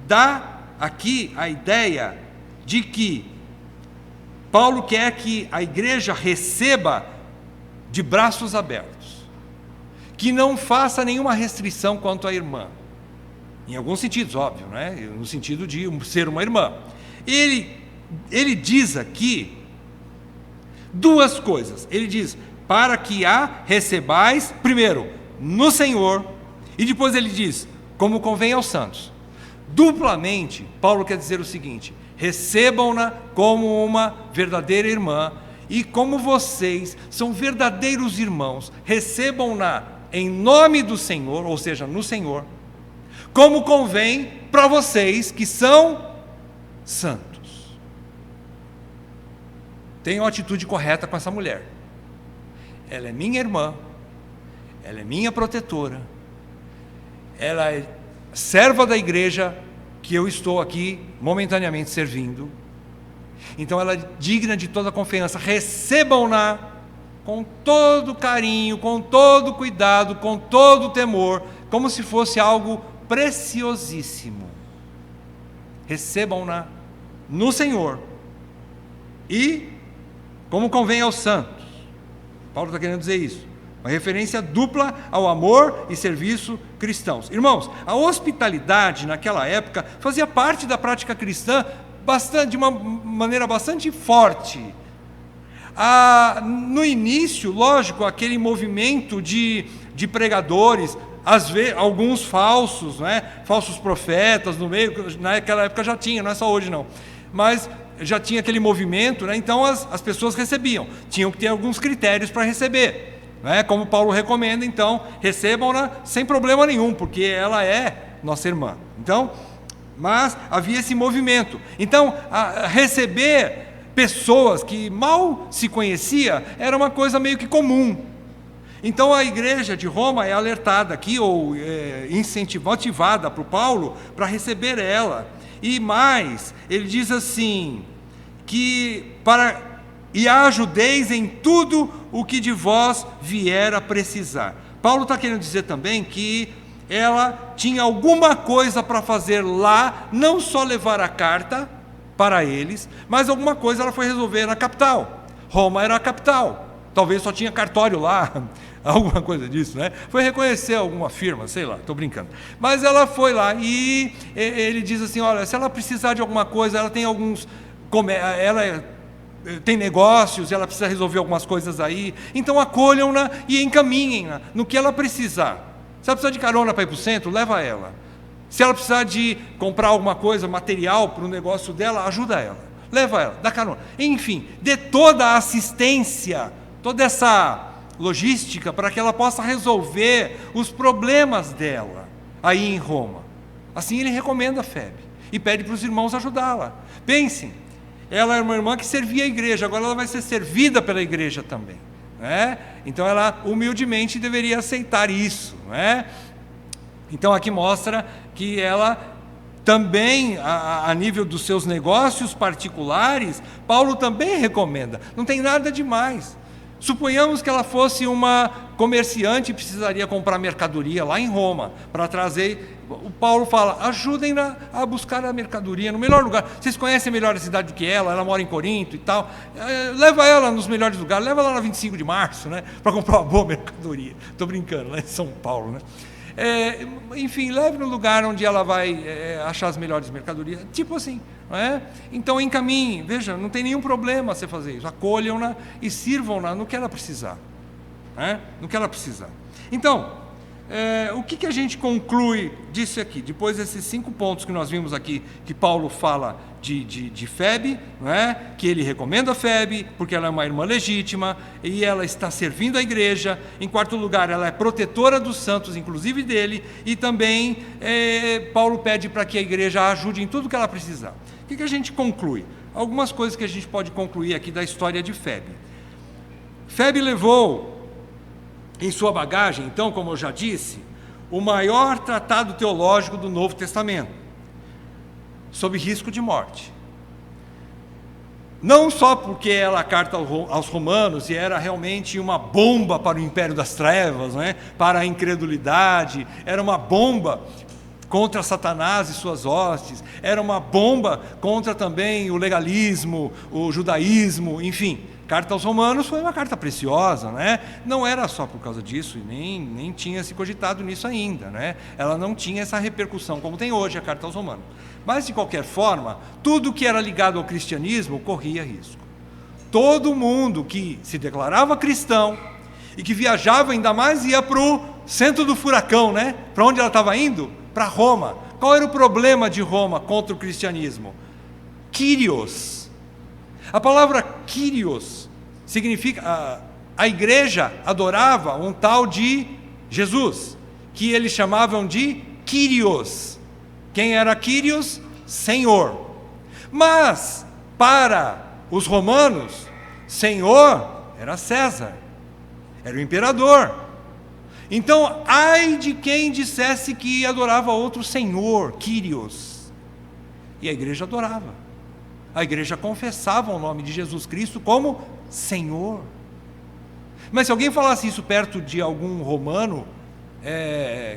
Dá aqui a ideia de que Paulo quer que a igreja receba de braços abertos, que não faça nenhuma restrição quanto à irmã, em alguns sentidos, óbvio, no sentido de ser uma irmã. Ele diz aqui duas coisas. Ele diz, para que a recebais, primeiro, no Senhor, e depois ele diz, como convém aos santos. Duplamente, Paulo quer dizer o seguinte, recebam-na como uma verdadeira irmã, e como vocês são verdadeiros irmãos, recebam-na em nome do Senhor, ou seja, no Senhor, como convém para vocês que são santos. Tenham a atitude correta com essa mulher. Ela é minha irmã, ela é minha protetora, ela é serva da igreja que eu estou aqui momentaneamente servindo. Então ela é digna de toda a confiança. Recebam-na com todo carinho, com todo cuidado, com todo temor, como se fosse algo preciosíssimo. recebam-na no Senhor e como convém aos santos. Paulo está querendo dizer isso. Uma referência dupla ao amor e serviço cristãos. Irmãos, a hospitalidade naquela época fazia parte da prática cristã de uma maneira bastante forte. No início, lógico, aquele movimento de pregadores, às vezes, alguns falsos, né? Falsos profetas no meio, naquela época já tinha, não é só hoje não, mas já tinha aquele movimento, né? Então as pessoas recebiam, tinham que ter alguns critérios para receber. Como Paulo recomenda, então, recebam-na sem problema nenhum, porque ela é nossa irmã. Então, mas havia esse movimento. Então, receber pessoas que mal se conhecia era uma coisa meio que comum. Então, a igreja de Roma é alertada aqui, ou motivada para o Paulo, para receber ela. E mais, ele diz assim, e a ajudeis em tudo o que de vós vier a precisar. Paulo está querendo dizer também que ela tinha alguma coisa para fazer lá, não só levar a carta para eles, mas alguma coisa ela foi resolver na capital. Roma era a capital, talvez só tinha cartório lá, alguma coisa disso, né? Foi reconhecer alguma firma, sei lá, estou brincando. Mas ela foi lá e ele diz assim, olha, se ela precisar de alguma coisa, ela tem tem negócios, ela precisa resolver algumas coisas aí, então acolham-na e encaminhem-na no que ela precisar. Se ela precisar de carona para ir para o centro, leva ela. Se ela precisar de comprar alguma coisa, material para o negócio dela, ajuda ela, leva ela, dá carona. Enfim, dê toda a assistência, toda essa logística para que ela possa resolver os problemas dela aí em Roma. Assim ele recomenda a Febe e pede para os irmãos ajudá-la. Pensem, ela era uma irmã que servia a igreja, agora ela vai ser servida pela igreja também, né? Então ela humildemente deveria aceitar isso, né? Então aqui mostra que ela também, a nível dos seus negócios particulares, Paulo também recomenda, não tem nada demais. Suponhamos que ela fosse uma comerciante e precisaria comprar mercadoria lá em Roma para trazer. O Paulo fala, ajudem-na a buscar a mercadoria no melhor lugar. Vocês conhecem melhor a cidade do que ela mora em Corinto e tal. Leva ela nos melhores lugares, leva ela na 25 de março, né, para comprar uma boa mercadoria. Estou brincando, lá em São Paulo, né? Enfim, leve no lugar onde ela vai achar as melhores mercadorias, tipo assim, não é? Então encaminhe, veja, não tem nenhum problema você fazer isso, acolham-na e sirvam-na no que ela precisar, né? No que ela precisar. Então, o que a gente conclui disso aqui, depois desses 5 pontos que nós vimos aqui, que Paulo fala de Febe, não é? Que ele recomenda a Febe, porque ela é uma irmã legítima, e ela está servindo a igreja. Em quarto lugar, ela é protetora dos santos, inclusive dele, e também Paulo pede para que a igreja a ajude em tudo que ela precisar. O que a gente conclui? Algumas coisas que a gente pode concluir aqui da história de Febe. Febe levou em sua bagagem, então, como eu já disse, o maior tratado teológico do Novo Testamento, sob risco de morte. Não só porque ela carta aos romanos e era realmente uma bomba para o império das trevas, né? Para a incredulidade, era uma bomba contra Satanás e suas hostes, era uma bomba contra também o legalismo, o judaísmo, enfim. Carta aos Romanos foi uma carta preciosa, né? Não era só por causa disso, e nem tinha se cogitado nisso ainda, né? Ela não tinha essa repercussão como tem hoje a Carta aos Romanos. Mas, de qualquer forma, tudo que era ligado ao cristianismo corria risco. Todo mundo que se declarava cristão e que viajava, ainda mais ia para o centro do furacão, né? Para onde ela estava indo? Para Roma. Qual era o problema de Roma contra o cristianismo? Kyrios. A palavra Kyrios significa, a igreja adorava um tal de Jesus, que eles chamavam de Kyrios. Quem era Kyrios? Senhor. Mas, para os romanos, Senhor era César, era o imperador. Então, ai de quem dissesse que adorava outro Senhor, Kyrios. E a igreja adorava. A igreja confessava o nome de Jesus Cristo como Senhor. Mas se alguém falasse isso perto de algum romano,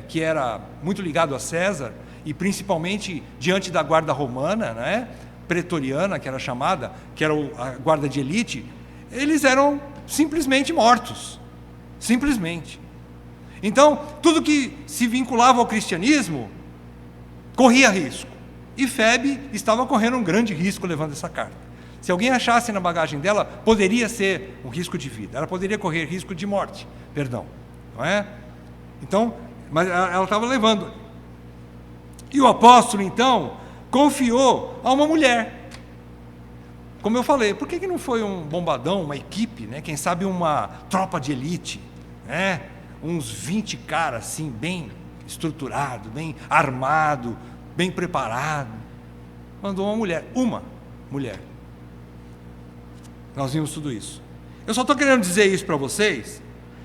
que era muito ligado a César, e principalmente diante da guarda romana, né, pretoriana, que era chamada, que era a guarda de elite, eles eram simplesmente mortos. Simplesmente. Então, tudo que se vinculava ao cristianismo corria risco. E Febe estava correndo um grande risco levando essa carta. Se alguém achasse na bagagem dela, poderia ser um risco de vida. Ela poderia correr risco de morte, perdão. Não é? Então, mas ela estava levando. E o apóstolo, então, confiou a uma mulher. Como eu falei, por que não foi um bombadão, uma equipe, né? Quem sabe uma tropa de elite, né? Uns 20 caras assim, bem estruturado, bem armado, bem preparado. Mandou uma mulher. Nós vimos tudo isso. Eu só estou querendo dizer isso para vocês,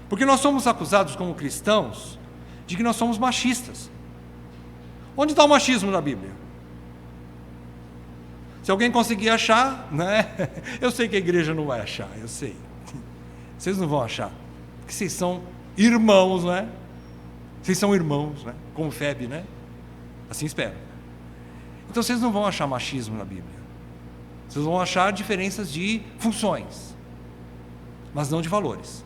porque nós somos acusados como cristãos de que nós somos machistas. Onde está o machismo na Bíblia? Se alguém conseguir achar, né? Eu sei que a igreja não vai achar, eu sei. Vocês não vão achar, porque vocês são irmãos, né? Vocês são irmãos, né? Como Febe, né? Assim espero. Então vocês não vão achar machismo na Bíblia. Vocês vão achar diferenças de funções, mas não de valores.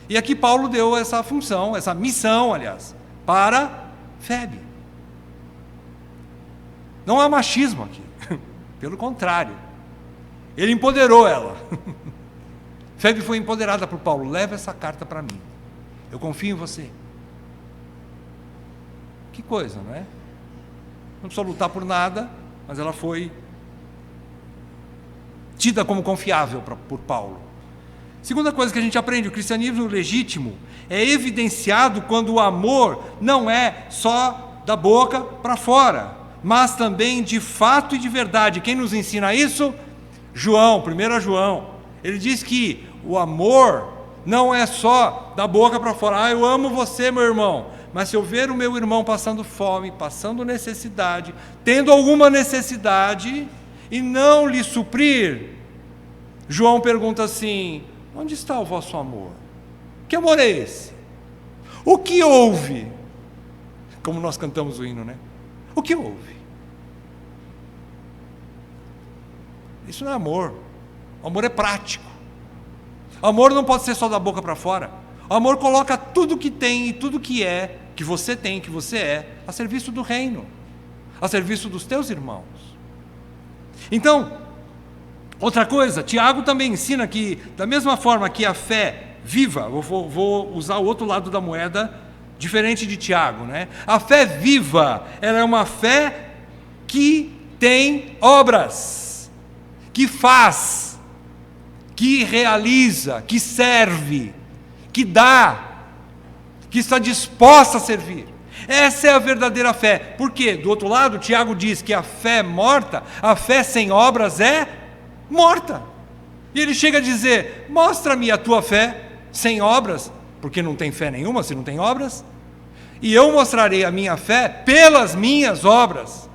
E aqui Paulo deu essa função, essa missão, aliás, para Febe. Não há machismo aqui, pelo contrário. Ele empoderou ela. Febe foi empoderada por Paulo. Leva essa carta para mim. Eu confio em você. Que coisa, não é? Não precisou lutar por nada, mas ela foi tida como confiável por Paulo. Segunda coisa que a gente aprende, o cristianismo legítimo é evidenciado quando o amor não é só da boca para fora, mas também de fato e de verdade. Quem nos ensina isso? João, 1 João. Ele diz que o amor não é só da boca para fora. Eu amo você, meu irmão. Mas se eu ver o meu irmão passando fome, passando necessidade, tendo alguma necessidade e não lhe suprir, João pergunta assim: onde está o vosso amor? Que amor é esse? O que houve? Como nós cantamos o hino, né? O que houve? Isso não é amor. O amor é prático. O amor não pode ser só da boca para fora. O amor coloca tudo que tem e tudo que é, que você tem, que você é, a serviço do reino, a serviço dos teus irmãos. Então, outra coisa, Tiago também ensina que, da mesma forma que a fé viva, vou usar o outro lado da moeda, diferente de Tiago, né? A fé viva, ela é uma fé que tem obras, que faz, que realiza, que serve, que dá, que está disposta a servir. Essa é a verdadeira fé. Por quê? Do outro lado, Tiago diz que a fé morta, a fé sem obras é morta. E ele chega a dizer: mostra-me a tua fé sem obras, porque não tem fé nenhuma se não tem obras, e eu mostrarei a minha fé pelas minhas obras.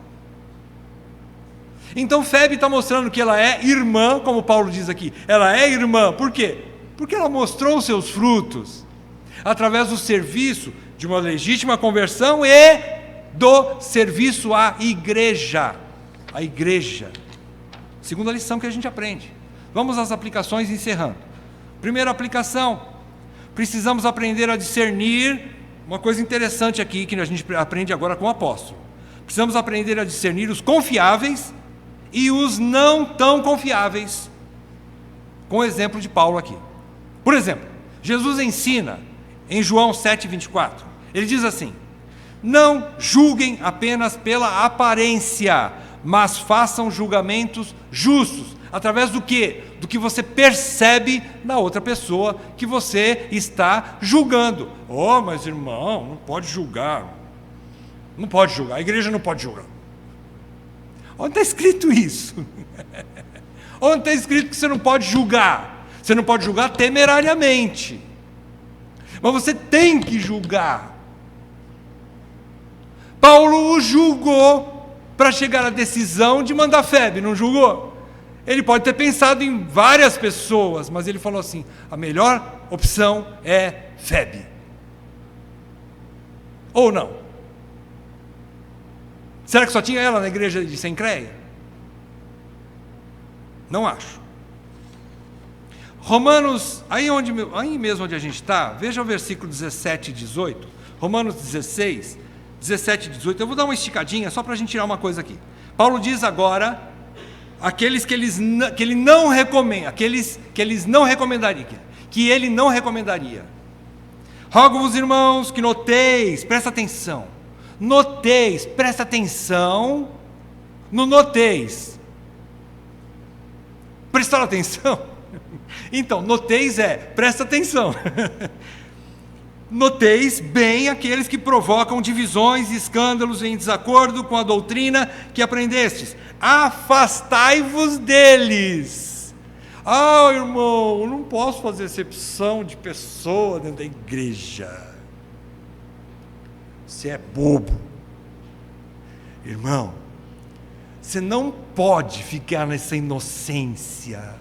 Então Febe está mostrando que ela é irmã, como Paulo diz aqui. Ela é irmã, por quê? Porque ela mostrou os seus frutos através do serviço de uma legítima conversão e do serviço à igreja. A igreja. Segunda lição que a gente aprende. Vamos às aplicações, encerrando. Primeira aplicação: precisamos aprender a discernir uma coisa interessante aqui que a gente aprende agora com o apóstolo. Precisamos aprender a discernir os confiáveis e os não tão confiáveis, com o exemplo de Paulo aqui. Por exemplo, Jesus ensina em João 7,24, ele diz assim: não julguem apenas pela aparência, mas façam julgamentos justos. Através do quê? Do que você percebe na outra pessoa que você está julgando. Oh, mas irmão, não pode julgar. Não pode julgar, a igreja não pode julgar. Onde está escrito isso? Onde está escrito que você não pode julgar? Você não pode julgar temerariamente. Mas você tem que julgar. Paulo o julgou para chegar à decisão de mandar Febe, não julgou? Ele pode ter pensado em várias pessoas, mas ele falou assim: a melhor opção é Febe. Ou não? Será que só tinha ela na igreja de Cencreia? Não acho. Romanos, aí mesmo onde a gente está, veja o versículo 17 e 18, Romanos 16, 17 e 18, eu vou dar uma esticadinha só para a gente tirar uma coisa aqui. Paulo diz agora, aqueles que ele não recomenda, que ele não recomendaria. Rogo-vos, irmãos, que noteis, presta atenção, presta atenção, no noteis. Prestar atenção? Então, noteis presta atenção. Noteis bem aqueles que provocam divisões e escândalos em desacordo com a doutrina que aprendestes. Afastai-vos deles. Ah, irmão, eu não posso fazer acepção de pessoa dentro da igreja. Você é bobo. Irmão, você não pode ficar nessa inocência.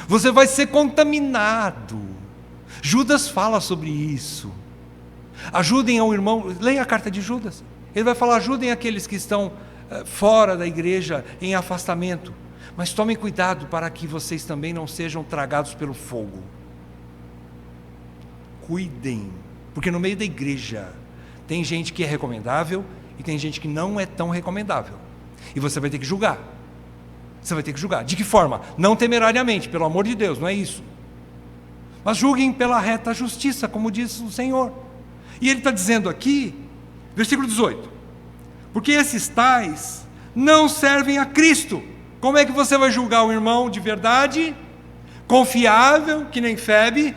Você vai ser contaminado. Judas fala sobre isso. Ajudem ao irmão, leia a carta de Judas. Ele vai falar, ajudem aqueles que estão fora da igreja em afastamento. Mas tomem cuidado para que vocês também não sejam tragados pelo fogo. Cuidem, porque no meio da igreja tem gente que é recomendável e tem gente que não é tão recomendável. E você vai ter que julgar. Você vai ter que julgar. De que forma? Não temerariamente, pelo amor de Deus, não é isso. Mas julguem pela reta justiça, como diz o Senhor. E ele está dizendo aqui, versículo 18, porque esses tais não servem a Cristo. Como é que você vai julgar um irmão de verdade, confiável, que nem Febe,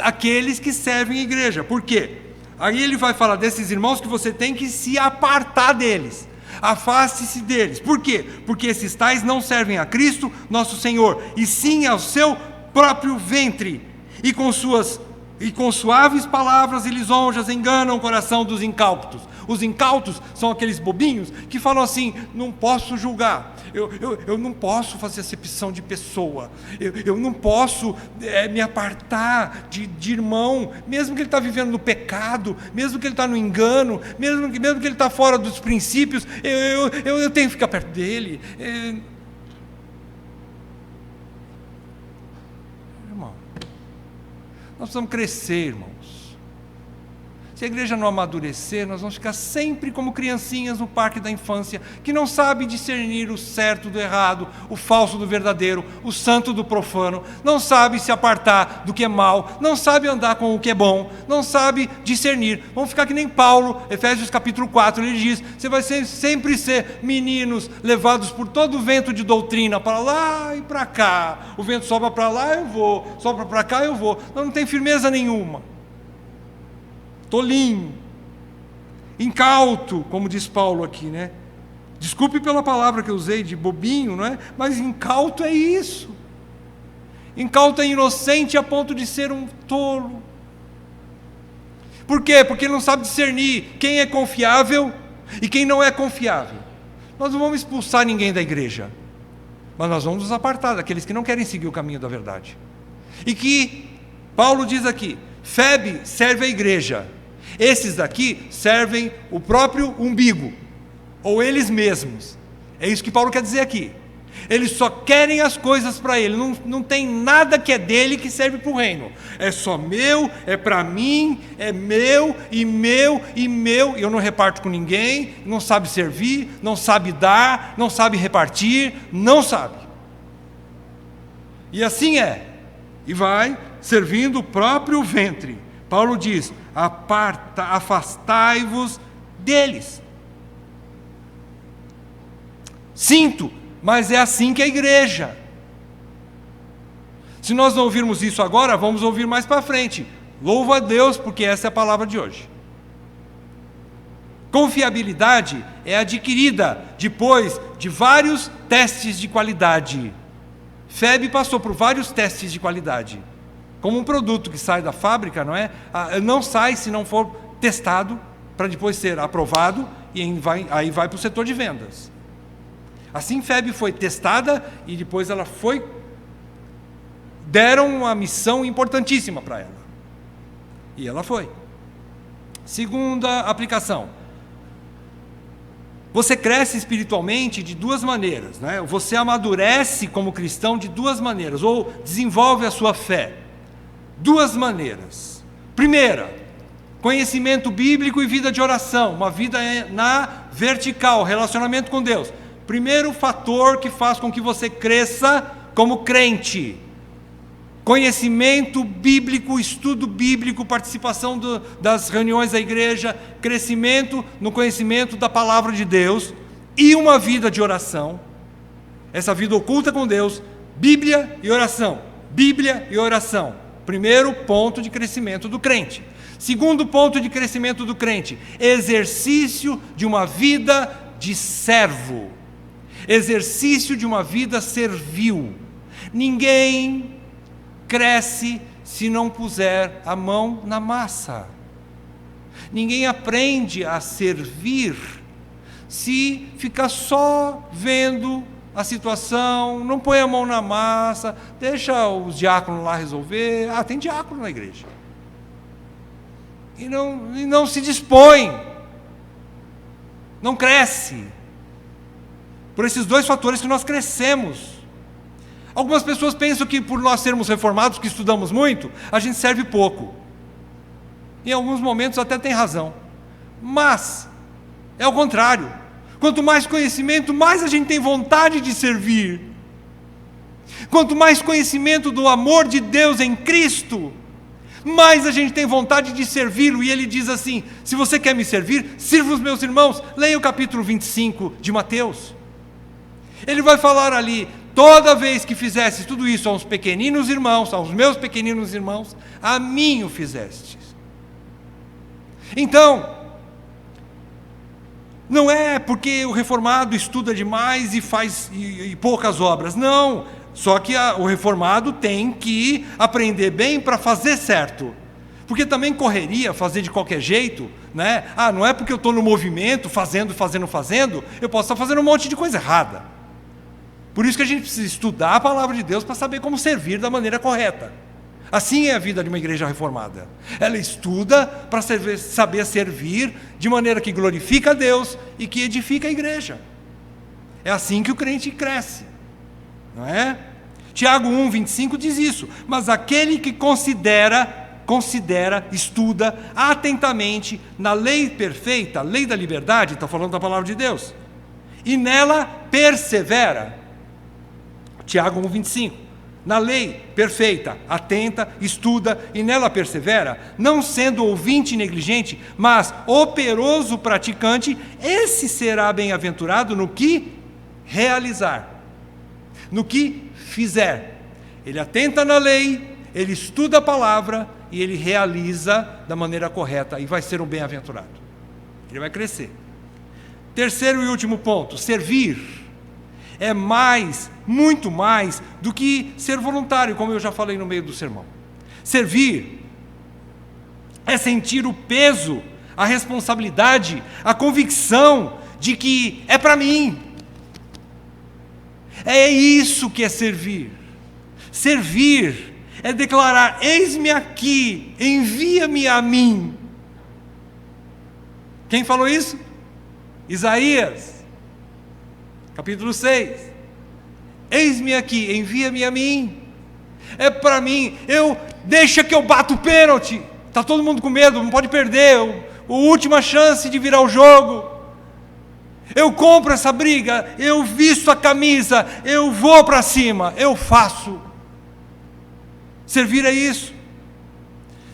aqueles que servem a igreja? Por quê? Aí ele vai falar desses irmãos que você tem que se apartar deles. Afaste-se deles. Por quê? Porque esses tais não servem a Cristo, nosso Senhor, e sim ao seu próprio ventre. E com suaves palavras e lisonjas enganam o coração dos incautos. Os incautos são aqueles bobinhos que falam assim, não posso julgar, eu não posso fazer acepção de pessoa, eu não posso me apartar de irmão, mesmo que ele está vivendo no pecado, mesmo que ele está no engano, mesmo que ele está fora dos princípios, eu tenho que ficar perto dele. Nós precisamos crescer, irmãos. Se a igreja não amadurecer, nós vamos ficar sempre como criancinhas no parque da infância, que não sabe discernir o certo do errado, o falso do verdadeiro, o santo do profano, não sabe se apartar do que é mal, não sabe andar com o que é bom, não sabe discernir. Vamos ficar que nem Paulo, Efésios capítulo 4, ele diz, você vai sempre ser meninos levados por todo o vento de doutrina, para lá e para cá, o vento sopra para lá, eu vou, sopra para cá, eu vou, não tem firmeza nenhuma. Tolinho, incauto, como diz Paulo aqui, né? Desculpe pela palavra que eu usei de bobinho, não é? Mas incauto é isso. Incauto é inocente a ponto de ser um tolo. Por quê? Porque ele não sabe discernir quem é confiável e quem não é confiável. Nós não vamos expulsar ninguém da igreja, mas nós vamos nos apartar daqueles que não querem seguir o caminho da verdade. E que Paulo diz aqui, Febe serve a igreja. Esses daqui servem o próprio umbigo, ou eles mesmos. É isso que Paulo quer dizer aqui. Eles só querem as coisas para ele, não tem nada que é dele que serve para o reino. É só meu, é para mim, é meu, e meu, e meu. Eu não reparto com ninguém, não sabe servir, não sabe dar, não sabe repartir, não sabe. E assim é, e vai servindo o próprio ventre. Paulo diz, afastai-vos deles. Sinto, mas é assim que é a igreja. Se nós não ouvirmos isso agora, vamos ouvir mais para frente. Louvo a Deus, porque essa é a palavra de hoje. Confiabilidade é adquirida depois de vários testes de qualidade. Febe passou por vários testes de qualidade. Como um produto que sai da fábrica, não é? Não sai se não for testado, para depois ser aprovado, e aí vai para o setor de vendas. Assim Febe foi testada, e depois ela foi... Deram uma missão importantíssima para ela. E ela foi. Segunda aplicação. Você cresce espiritualmente de duas maneiras, né? Você amadurece como cristão de duas maneiras, ou desenvolve a sua fé. Duas maneiras. Primeira, conhecimento bíblico e vida de oração, uma vida na vertical, relacionamento com Deus. Primeiro fator que faz com que você cresça como crente. Conhecimento bíblico, estudo bíblico, participação das reuniões da igreja, crescimento no conhecimento da palavra de Deus e uma vida de oração. Essa vida oculta com Deus, Bíblia e oração. Bíblia e oração. Primeiro ponto de crescimento do crente. Segundo ponto de crescimento do crente, exercício de uma vida de servo. Exercício de uma vida servil. Ninguém cresce se não puser a mão na massa. Ninguém aprende a servir se ficar só vendo a situação, não põe a mão na massa, deixa os diáconos lá resolver. Tem diácono na igreja. E não se dispõe, não cresce. Por esses dois fatores que nós crescemos. Algumas pessoas pensam que por nós sermos reformados, que estudamos muito, a gente serve pouco. Em alguns momentos até tem razão. Mas é o contrário. Quanto mais conhecimento, mais a gente tem vontade de servir. Quanto mais conhecimento do amor de Deus em Cristo, mais a gente tem vontade de servi-lo. E ele diz assim: se você quer me servir, sirva os meus irmãos. Leia o capítulo 25 de Mateus. Ele vai falar ali: toda vez que fizestes tudo isso aos pequeninos irmãos, aos meus pequeninos irmãos, a mim o fizestes. Então, não é porque o reformado estuda demais e faz poucas obras, não. Só que o reformado tem que aprender bem para fazer certo. Porque também correria fazer de qualquer jeito, né? Não é porque eu estou no movimento, fazendo, eu posso estar fazendo um monte de coisa errada. Por isso que a gente precisa estudar a palavra de Deus para saber como servir da maneira correta. Assim é a vida de uma igreja reformada. Ela estuda para saber servir de maneira que glorifica a Deus e que edifica a igreja. É assim que o crente cresce. Não é? Tiago 1:25 diz isso. Mas aquele que considera, estuda atentamente na lei perfeita, a lei da liberdade, está falando da palavra de Deus, e nela persevera. Tiago 1:25. Na lei perfeita, atenta, estuda e nela persevera, não sendo ouvinte negligente, mas operoso praticante, esse será bem-aventurado no que realizar, no que fizer. Ele atenta na lei, ele estuda a palavra e ele realiza da maneira correta e vai ser um bem-aventurado. Ele vai crescer. Terceiro e último ponto: servir é muito mais do que ser voluntário, como eu já falei no meio do sermão. Servir é sentir o peso, a responsabilidade, a convicção de que é para mim. É isso que é servir. Servir é declarar: eis-me aqui, envia-me a mim. Quem falou isso? Isaías, capítulo 6. Eis-me aqui, envia-me a mim. É para mim. Deixa que eu bato o pênalti. Está todo mundo com medo, não pode perder. A última chance de virar o jogo. Eu compro essa briga, eu visto a camisa, eu vou para cima, eu faço. Servir é isso.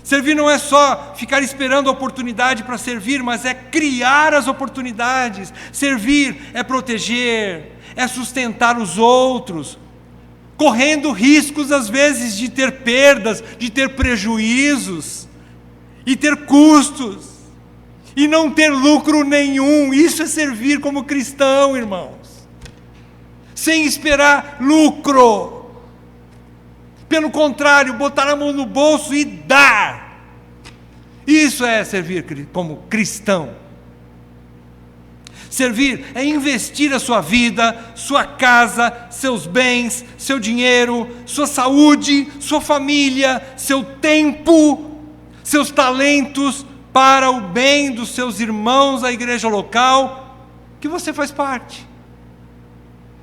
Servir não é só ficar esperando a oportunidade para servir, mas é criar as oportunidades. Servir é proteger, é sustentar os outros, correndo riscos às vezes de ter perdas, de ter prejuízos, e ter custos, e não ter lucro nenhum. Isso é servir como cristão, irmãos, sem esperar lucro. Pelo contrário, botar a mão no bolso e dar. Isso é servir como cristão. Servir é investir a sua vida, sua casa, seus bens, seu dinheiro, sua saúde, sua família, seu tempo, seus talentos para o bem dos seus irmãos da igreja local que você faz parte.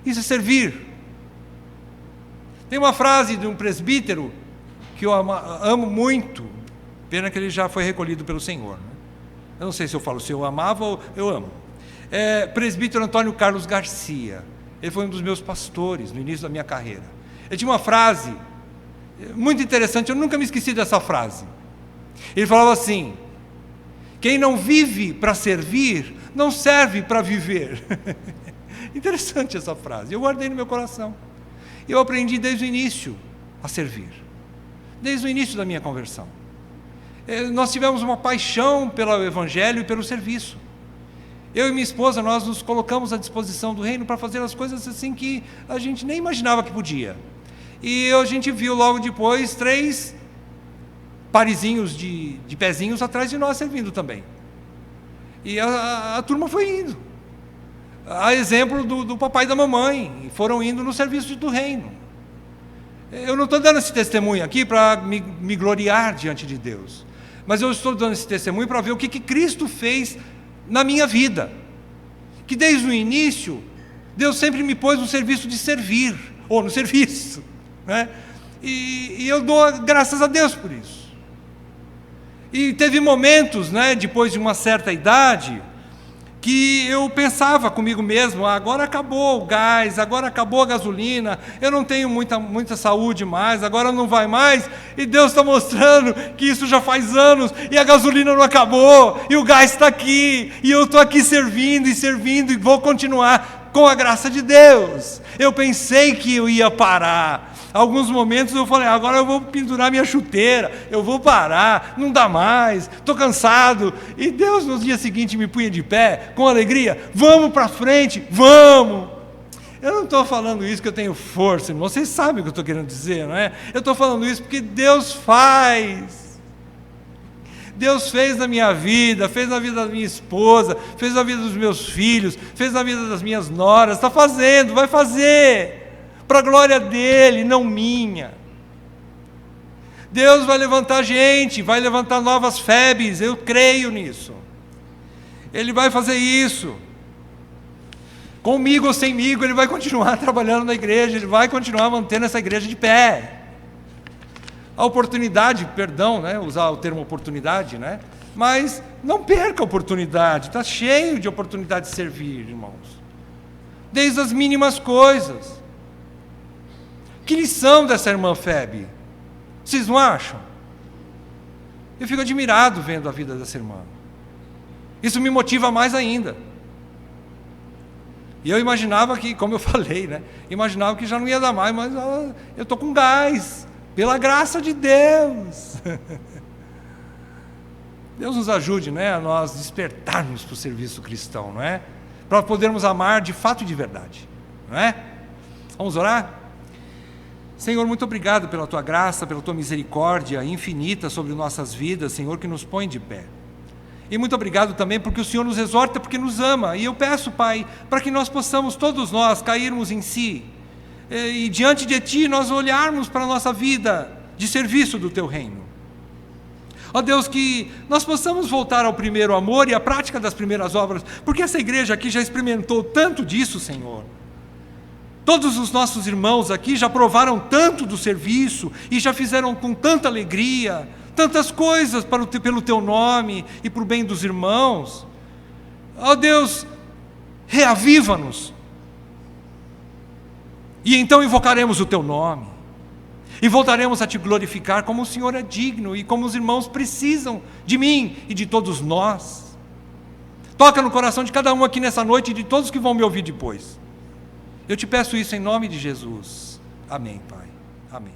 Isso é servir. Tem uma frase de um presbítero que eu amo muito, pena que ele já foi recolhido pelo Senhor, né? Eu não sei se eu falo se eu amava ou eu amo. Presbítero Antônio Carlos Garcia. Ele foi um dos meus pastores no início da minha carreira. Ele tinha uma frase muito interessante, eu nunca me esqueci dessa frase. Ele falava assim: quem não vive para servir, não serve para viver. Interessante essa frase, eu guardei no meu coração. Eu aprendi desde o início a servir, desde o início da minha conversão. Nós tivemos uma paixão pelo Evangelho e pelo serviço. Eu e minha esposa, nós nos colocamos à disposição do reino para fazer as coisas assim que a gente nem imaginava que podia. E a gente viu logo depois 3 parizinhos de pezinhos atrás de nós servindo também. E a turma foi indo. A exemplo do papai e da mamãe, foram indo no serviço do reino. Eu não estou dando esse testemunho aqui para me gloriar diante de Deus, mas eu estou dando esse testemunho para ver o que Cristo fez na minha vida, que desde o início, Deus sempre me pôs no serviço de servir, ou no serviço, né? E eu dou graças a Deus por isso. E teve momentos, né, depois de uma certa idade, que eu pensava comigo mesmo: agora acabou o gás, agora acabou a gasolina, eu não tenho muita saúde mais, agora não vai mais, e Deus está mostrando que isso já faz anos, e a gasolina não acabou, e o gás está aqui, e eu estou aqui servindo, e vou continuar com a graça de Deus. Eu pensei que eu ia parar. Alguns momentos eu falei: agora eu vou pendurar minha chuteira, eu vou parar, não dá mais, estou cansado. E Deus no dia seguinte me punha de pé, com alegria: vamos para frente, vamos. Eu não estou falando isso que eu tenho força, irmão, vocês sabem o que eu estou querendo dizer, não é? Eu estou falando isso porque Deus faz. Deus fez na minha vida, fez na vida da minha esposa, fez na vida dos meus filhos, fez na vida das minhas noras, está fazendo, vai fazer. Para a glória dele, não minha. Deus vai levantar gente, vai levantar novas febres, eu creio nisso. Ele vai fazer isso. Comigo ou semigo, ele vai continuar trabalhando na igreja, ele vai continuar mantendo essa igreja de pé. A oportunidade, perdão, né, usar o termo oportunidade, né? Mas não perca a oportunidade, está cheio de oportunidade de servir, irmãos. Desde as mínimas coisas. Que lição dessa irmã Febe? Vocês não acham? Eu fico admirado vendo a vida dessa irmã. Isso me motiva mais ainda. E eu imaginava que, como eu falei, né? Imaginava que já não ia dar mais, mas eu estou com gás, pela graça de Deus. Deus nos ajude, né, a nós despertarmos para o serviço cristão, não é? Para podermos amar de fato e de verdade, não é? Vamos orar? Senhor, muito obrigado pela Tua graça, pela Tua misericórdia infinita sobre nossas vidas, Senhor, que nos põe de pé. E muito obrigado também porque o Senhor nos exorta, porque nos ama. E eu peço, Pai, para que nós possamos, todos nós, cairmos em si. E diante de Ti, nós olharmos para a nossa vida de serviço do Teu reino. Ó Deus, que nós possamos voltar ao primeiro amor e à prática das primeiras obras, porque essa igreja aqui já experimentou tanto disso, Senhor. Todos os nossos irmãos aqui já provaram tanto do serviço e já fizeram com tanta alegria, tantas coisas pelo Teu nome e para o bem dos irmãos. Ó Deus, reaviva-nos. E então invocaremos o Teu nome. E voltaremos a Te glorificar como o Senhor é digno e como os irmãos precisam de mim e de todos nós. Toca no coração de cada um aqui nessa noite e de todos que vão me ouvir depois. Eu te peço isso em nome de Jesus. Amém, Pai. Amém.